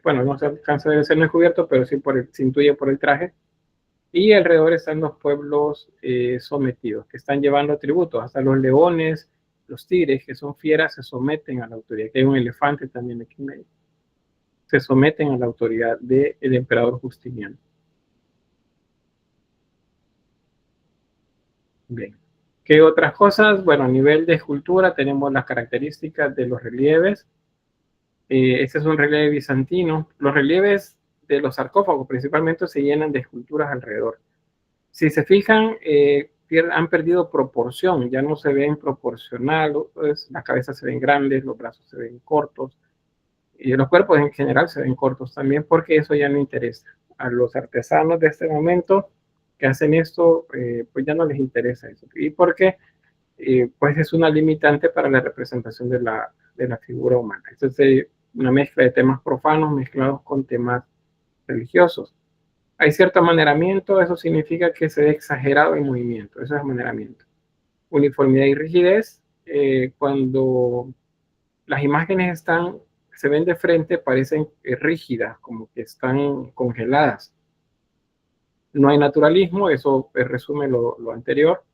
Speaker 1: Bueno, no se alcanza de ser descubierto, pero sí se intuye por el traje. Y alrededor están los pueblos sometidos, que están llevando tributos. Hasta los leones, los tigres, que son fieras, se someten a la autoridad. Aquí hay un elefante también aquí en medio. Se someten a la autoridad del emperador Justiniano. Bien. ¿Qué otras cosas? Bueno, a nivel de escultura tenemos las características de los relieves. Este es un relieve bizantino. Los relieves de los sarcófagos principalmente se llenan de esculturas alrededor. Si se fijan, han perdido proporción, ya no se ven proporcional, pues, las cabezas se ven grandes, los brazos se ven cortos, y los cuerpos en general se ven cortos también, porque eso ya no interesa. A los artesanos de este momento que hacen esto, pues ya no les interesa eso. ¿Y por qué? Pues es una limitante para la representación de la figura humana. Esto es una mezcla de temas profanos mezclados con temas religiosos. Hay cierto amaneramiento, eso significa que se ve exagerado el movimiento, eso es amaneramiento. Uniformidad y rigidez, cuando las imágenes se ven de frente, parecen rígidas, como que están congeladas. No hay naturalismo, eso resume lo anterior.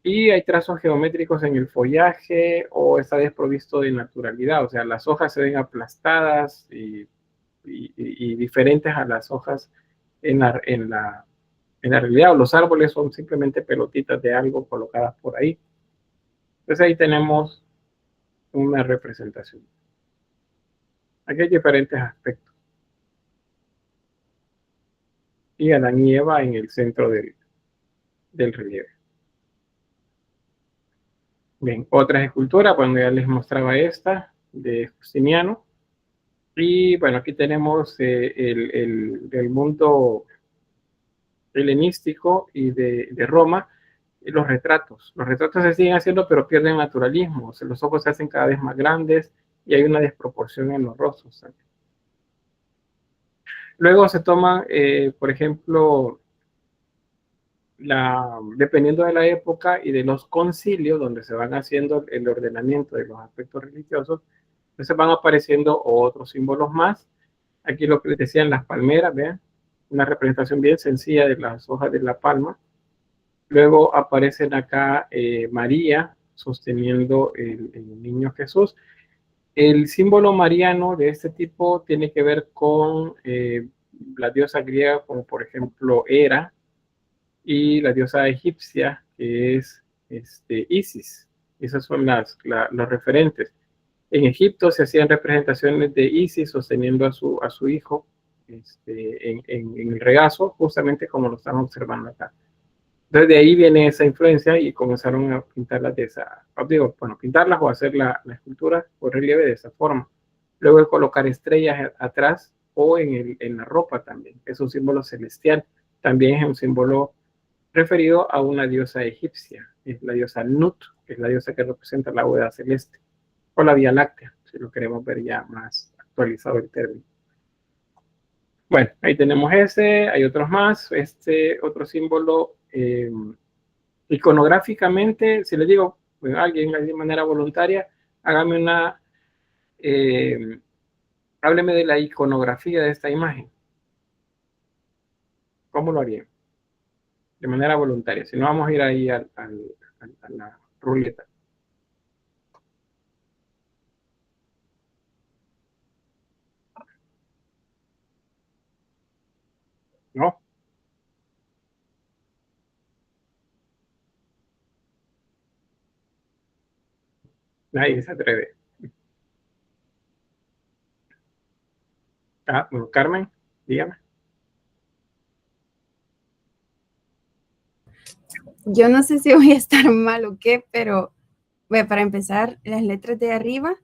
Speaker 1: Y hay trazos geométricos en el follaje o está desprovisto de naturalidad, o sea, las hojas se ven aplastadas y diferentes a las hojas en la realidad, o los árboles son simplemente pelotitas de algo colocadas por ahí. Entonces ahí tenemos una representación. Aquí hay diferentes aspectos. Y Adán y Eva en el centro del relieve. Bien, otras esculturas, bueno, ya les mostraba esta de Justiniano. Y bueno, aquí tenemos el mundo helenístico y de Roma, y los retratos. Los retratos se siguen haciendo, pero pierden naturalismo. O sea, los ojos se hacen cada vez más grandes y hay una desproporción en los rostros también. Luego se toman, por ejemplo, dependiendo de la época y de los concilios, donde se van haciendo el ordenamiento de los aspectos religiosos, entonces van apareciendo otros símbolos más. Aquí lo que les decían, las palmeras, vean, una representación bien sencilla de las hojas de la palma. Luego aparecen acá María sosteniendo el niño Jesús. El símbolo mariano de este tipo tiene que ver con la diosa griega, como por ejemplo Hera, y la diosa egipcia, que es Isis. Esas son los referentes. En Egipto se hacían representaciones de Isis sosteniendo a su hijo en el regazo, justamente como lo estamos observando acá. Entonces de ahí viene esa influencia y comenzaron a pintarlas pintarlas o hacer la escultura o relieve de esa forma. Luego de colocar estrellas atrás o en la ropa también. Es un símbolo celestial. También es un símbolo referido a una diosa egipcia. Es la diosa Nut, que es la diosa que representa la bóveda celeste. O la Vía Láctea, si lo queremos ver ya más actualizado el término. Bueno, ahí tenemos ese, hay otros más. Otro símbolo, iconográficamente, si le digo a alguien de manera voluntaria, hágame hábleme de la iconografía de esta imagen. ¿Cómo lo harían? De manera voluntaria, si no vamos a ir ahí a la ruleta. ¿No? Nadie se atreve. Bueno, Carmen, dígame.
Speaker 5: Yo no sé si voy a estar mal o qué, pero bueno, para empezar, las letras de arriba,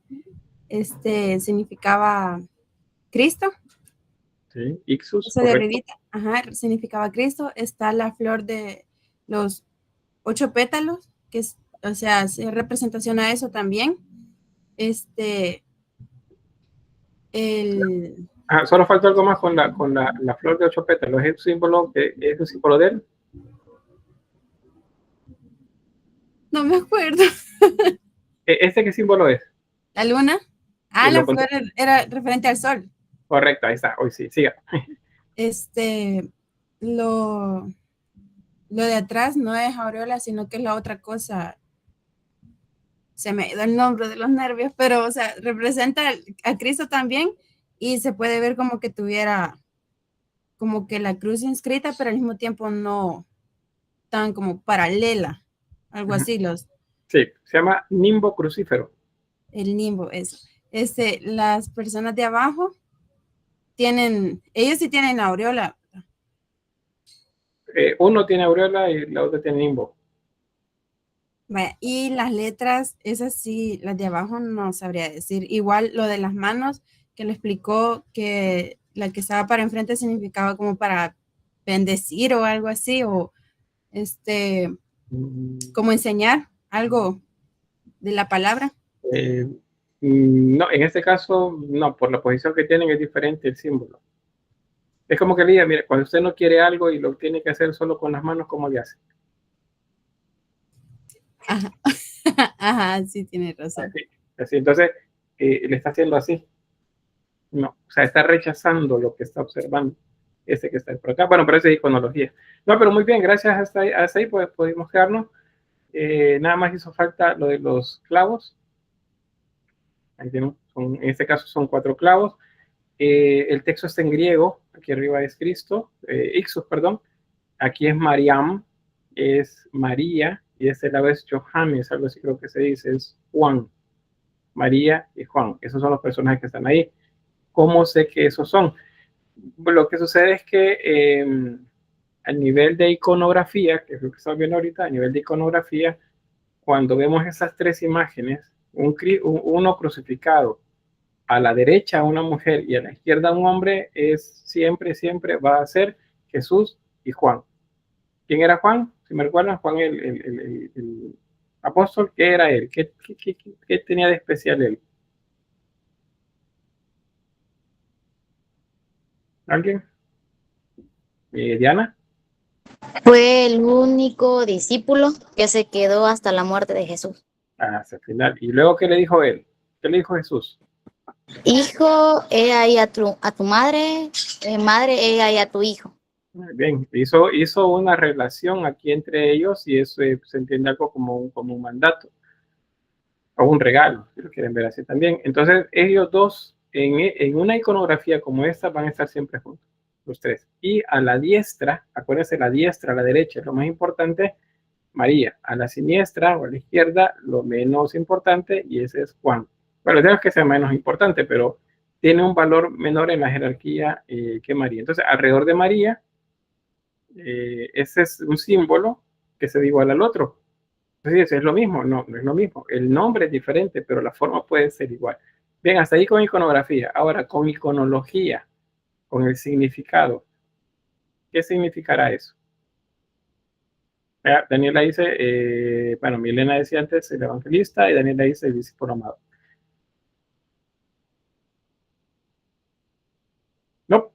Speaker 5: significaba Cristo.
Speaker 1: Sí, Ixus.
Speaker 5: Eso de arribita, significaba Cristo. Está la flor de los 8 pétalos, que es, o sea, hace representación a eso también.
Speaker 1: Solo falta algo más con la flor de 8 pétalos. ¿Es un símbolo de él?
Speaker 5: No me acuerdo.
Speaker 1: ¿Este qué símbolo es?
Speaker 5: ¿La luna? Ah,
Speaker 1: Y
Speaker 5: la
Speaker 1: lo
Speaker 5: flor era referente al sol.
Speaker 1: Correcto, ahí está. Hoy sí, siga.
Speaker 5: Lo de atrás no es aureola, sino que es la otra cosa. Se me ha ido el nombre de los nervios, pero, o sea, representa a Cristo también y se puede ver como que tuviera como que la cruz inscrita, pero al mismo tiempo no tan como paralela, algo así,
Speaker 1: Sí, se llama nimbo crucífero.
Speaker 5: el nimbo, eso. Las personas de abajo ellos sí tienen la aureola.
Speaker 1: Uno tiene aureola y la otra tiene nimbo.
Speaker 5: Vaya, y las letras, esas sí, las de abajo no sabría decir. Igual lo de las manos, que le explicó que la que estaba para enfrente significaba como para bendecir o algo así, o como enseñar algo de la palabra.
Speaker 1: No, en este caso, no, por la posición que tienen es diferente el símbolo. Es como que le diga, mire, cuando usted no quiere algo y lo tiene que hacer solo con las manos, ¿cómo le hace?
Speaker 5: Ajá, ajá, sí, tiene razón.
Speaker 1: Así, entonces, le está haciendo así. No, o sea, está rechazando lo que está observando. Ese que está por acá. Bueno, pero esa es iconología. No, pero muy bien, gracias. Hasta ahí pues, pudimos quedarnos. Nada más hizo falta lo de los clavos. Ahí tenemos, en este caso son 4 clavos. El texto está en griego. Aquí arriba es Cristo, Ixus, perdón. Aquí es Mariam, es María, y este lado es Johannes, algo así creo que se dice, es Juan. María y Juan, esos son los personajes que están ahí. ¿Cómo sé que esos son? Lo que sucede es que a nivel de iconografía, que es lo que estamos viendo ahorita, a nivel de iconografía, cuando vemos esas 3 imágenes, uno crucificado, a la derecha una mujer y a la izquierda un hombre, es siempre va a ser Jesús y Juan. ¿Quién era Juan? Si me recuerdan, Juan el apóstol, ¿qué era él? ¿Qué tenía de especial él? ¿Alguien? ¿Diana?
Speaker 11: Fue el único discípulo que se quedó hasta la muerte de Jesús.
Speaker 1: Hasta el final. ¿Y luego qué le dijo él? ¿Qué le dijo Jesús?
Speaker 11: Hijo, he ahí a tu madre, madre, he ahí a tu hijo.
Speaker 1: Muy bien, hizo una relación aquí entre ellos y eso se entiende algo como un mandato o un regalo, si lo quieren ver así también. Entonces, ellos dos en una iconografía como esta van a estar siempre juntos, los 3. Y a la diestra, acuérdense, la diestra, a la derecha es lo más importante, María. A la siniestra o a la izquierda, lo menos importante, y ese es Juan. Bueno, no es que sea menos importante, pero tiene un valor menor en la jerarquía que María. Entonces, alrededor de María, ese es un símbolo que se da igual al otro. Entonces, ¿es lo mismo? No, no es lo mismo. El nombre es diferente, pero la forma puede ser igual. Bien, hasta ahí con iconografía. Ahora, con iconología, con el significado. ¿Qué significará eso? Daniela dice, bueno, Milena decía antes el evangelista y Daniela dice el discípulo amado. No.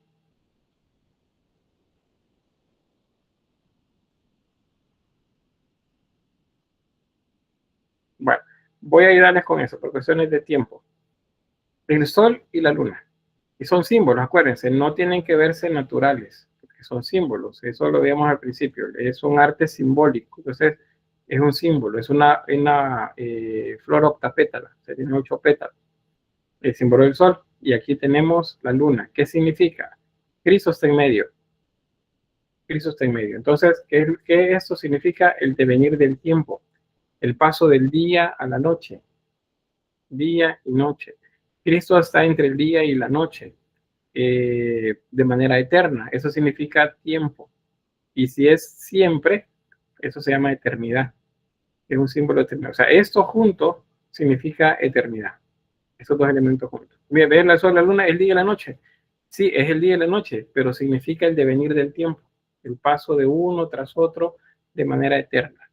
Speaker 1: Bueno, voy a ayudarles con eso por cuestiones de tiempo. El sol y la luna. Y son símbolos, acuérdense, no tienen que verse naturales, porque son símbolos. Eso lo veíamos al principio. Es un arte simbólico. Entonces, es un símbolo, es una flor octapétala, o sea, tiene 8 pétalos. El símbolo del sol. Y aquí tenemos la luna. ¿Qué significa? Cristo está en medio. Cristo está en medio. Entonces, ¿qué esto significa? El devenir del tiempo. El paso del día a la noche. Día y noche. Cristo está entre el día y la noche. De manera eterna. Eso significa tiempo. Y si es siempre, eso se llama eternidad. Es un símbolo de eternidad. O sea, esto junto significa eternidad. Esos 2 elementos juntos. Mira, ¿ves el sol, la luna, el día y la noche? Sí, es el día y la noche, pero significa el devenir del tiempo. El paso de uno tras otro de manera eterna.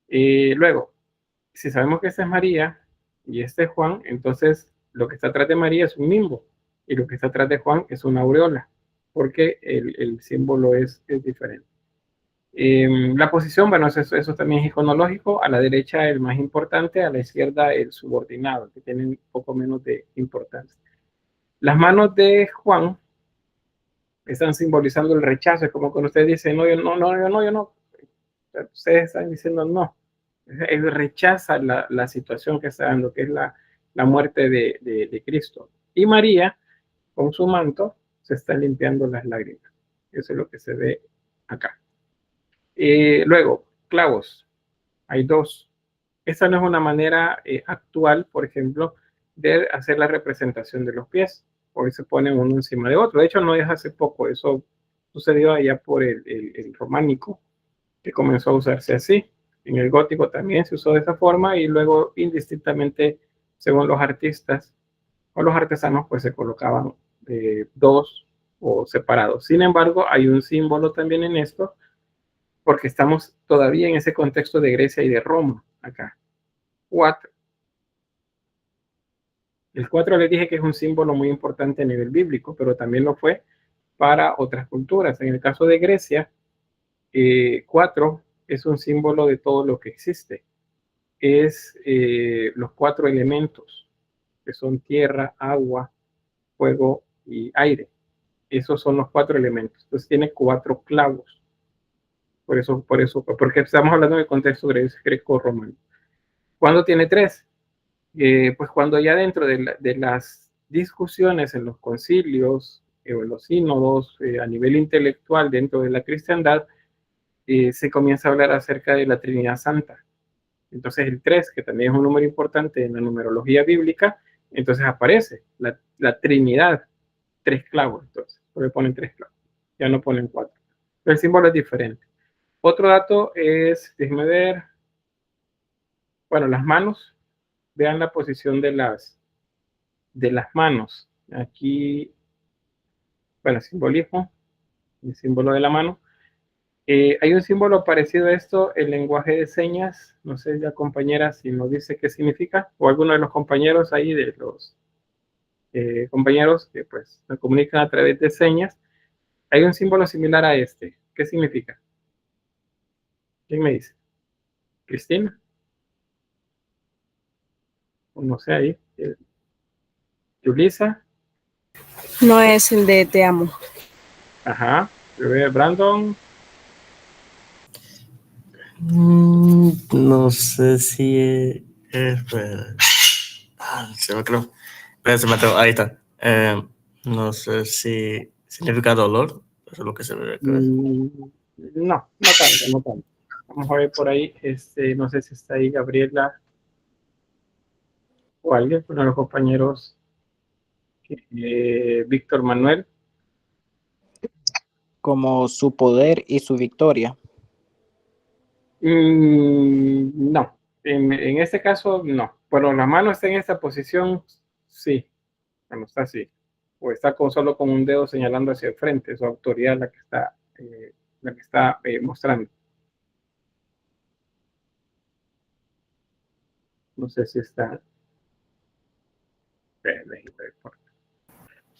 Speaker 1: Luego, si sabemos que esta es María y este es Juan, entonces lo que está atrás de María es un nimbo. y lo que está atrás de Juan es una aureola, porque el símbolo es diferente. La posición, bueno, eso también es iconológico. A la derecha el más importante, a la izquierda el subordinado, que tienen un poco menos de importancia. Las manos de Juan están simbolizando el rechazo. Es como cuando usted dice, no, yo no. Ustedes están diciendo no. Él rechaza la situación que está dando, que es la muerte de Cristo. Y María, con su manto, se está limpiando las lágrimas. Eso es lo que se ve acá. Luego, clavos. Hay dos. Esta no es una manera actual, por ejemplo, de hacer la representación de los pies. Hoy se ponen uno encima de otro. De hecho, no es hace poco. Eso sucedió allá por el románico, que comenzó a usarse así. En el gótico también se usó de esa forma y luego indistintamente, según los artistas o los artesanos, pues se colocaban dos o separados. Sin embargo, hay un símbolo también en esto, porque estamos todavía en ese contexto de Grecia y de Roma, acá. 4. El 4 les dije que es un símbolo muy importante a nivel bíblico, pero también lo fue para otras culturas. En el caso de Grecia, 4 es un símbolo de todo lo que existe. Es los 4 elementos, que son tierra, agua, fuego y aire. Esos son los 4 elementos. Entonces tiene 4 clavos. Porque estamos hablando del contexto greco-romano. ¿Cuándo tiene 3? Pues cuando ya dentro de las discusiones en los concilios o en los sínodos a nivel intelectual dentro de la cristiandad, se comienza a hablar acerca de la Trinidad Santa. Entonces el 3, que también es un número importante en la numerología bíblica, entonces aparece la Trinidad, 3 clavos, entonces, porque ponen 3 clavos, ya no ponen 4. El símbolo es diferente. Otro dato es, déjenme ver, bueno, las manos, vean la posición de las manos. Aquí, bueno, simbolismo, el símbolo de la mano. Hay un símbolo parecido a esto, el lenguaje de señas. No sé, la compañera si nos dice qué significa, o alguno de los compañeros ahí, de los compañeros que pues se comunican a través de señas. Hay un símbolo similar a este. ¿Qué significa? ¿Quién me dice? ¿Cristina? O no sé ahí. ¿Yulisa?
Speaker 12: No es el de te amo.
Speaker 1: Ajá. Brandon.
Speaker 2: No sé si se me creo. Ahí está. No sé si significa dolor. Eso es lo que se ve.
Speaker 1: No tanto. Vamos a ver por ahí. No sé si está ahí Gabriela o alguien, uno de los compañeros. Víctor Manuel.
Speaker 3: Como su poder y su victoria.
Speaker 1: No, en este caso no. Bueno, la mano está en esta posición, sí. Bueno, está así. O está solo con un dedo señalando hacia el frente, su autoridad la que está mostrando. No sé si está.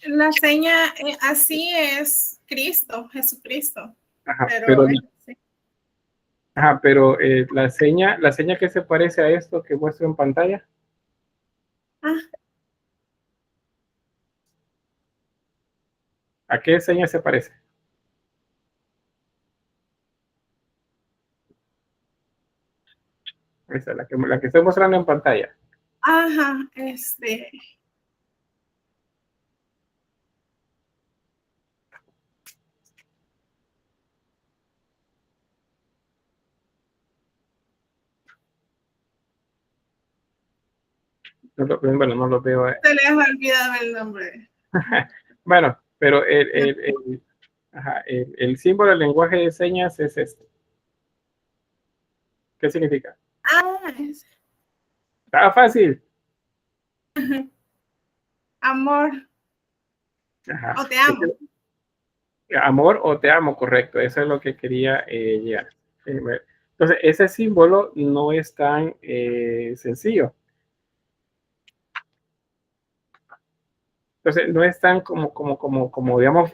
Speaker 7: La seña así es Cristo, Jesucristo.
Speaker 1: Ajá,
Speaker 7: sí.
Speaker 1: Pero la seña que se parece a esto que muestro en pantalla. ¿A qué seña se parece? Esa, la que estoy mostrando en pantalla.
Speaker 7: Ajá,
Speaker 1: Bueno, no lo veo.
Speaker 7: Se les ha olvidado el nombre.
Speaker 1: Bueno, pero el símbolo del lenguaje de señas es este. ¿Qué significa? Está fácil.
Speaker 7: Amor.
Speaker 1: Ajá.
Speaker 7: O te amo.
Speaker 1: Amor o te amo, correcto. Eso es lo que quería llegar. Entonces, ese símbolo no es tan sencillo. Entonces, no es tan como digamos,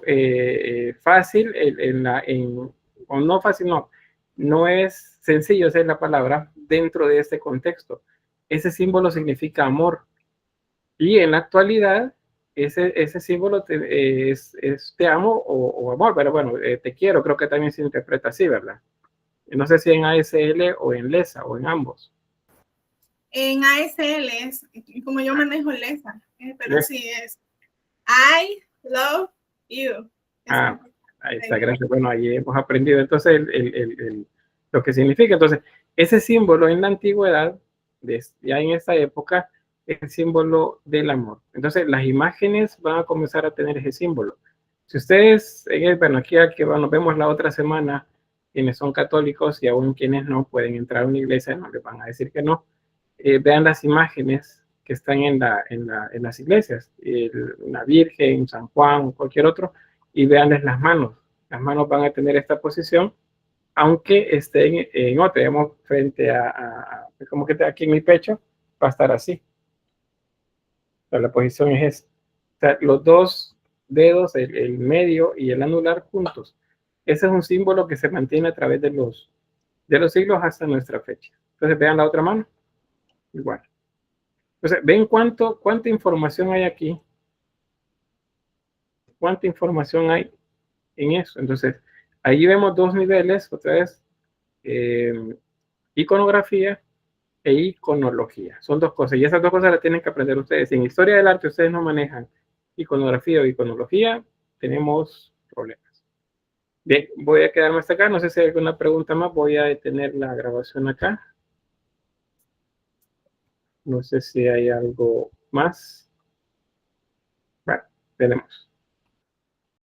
Speaker 1: fácil, o no fácil, no es sencillo, esa es la palabra, dentro de este contexto. Ese símbolo significa amor. Y en la actualidad, ese símbolo es te amo o amor, pero bueno, te quiero, creo que también se interpreta así, ¿verdad? No sé si en ASL o en LESA o en ambos.
Speaker 7: En ASL es como yo manejo LESA, pero
Speaker 1: LESA.
Speaker 7: sí es I love you.
Speaker 1: Ah, ahí está, gracias. Bueno, ahí hemos aprendido entonces lo que significa. Entonces, ese símbolo en la antigüedad, ya en esta época, es el símbolo del amor. Entonces, las imágenes van a comenzar a tener ese símbolo. Si ustedes, bueno, aquí nos vemos la otra semana, quienes son católicos y aún quienes no pueden entrar a una iglesia, no les van a decir que no. Vean las imágenes que están en las iglesias, una Virgen, San Juan, o cualquier otro, y veanles las manos. Las manos van a tener esta posición, aunque estén en otra, digamos, frente como que aquí en mi pecho, va a estar así. O sea, la posición es esta. O sea, los dos dedos, el medio y el anular juntos. Ese es un símbolo que se mantiene a través de los siglos hasta nuestra fecha. Entonces, vean la otra mano. Igual. Entonces, ven cuánta información hay aquí. Cuánta información hay en eso. Entonces, ahí vemos dos niveles, otra vez, iconografía e iconología. Son dos cosas, y esas dos cosas las tienen que aprender ustedes. Si en historia del arte ustedes no manejan iconografía o iconología, tenemos problemas. Bien, voy a quedarme hasta acá. No sé si hay alguna pregunta más. Voy a detener la grabación acá. No sé si hay algo más. Bueno, tenemos.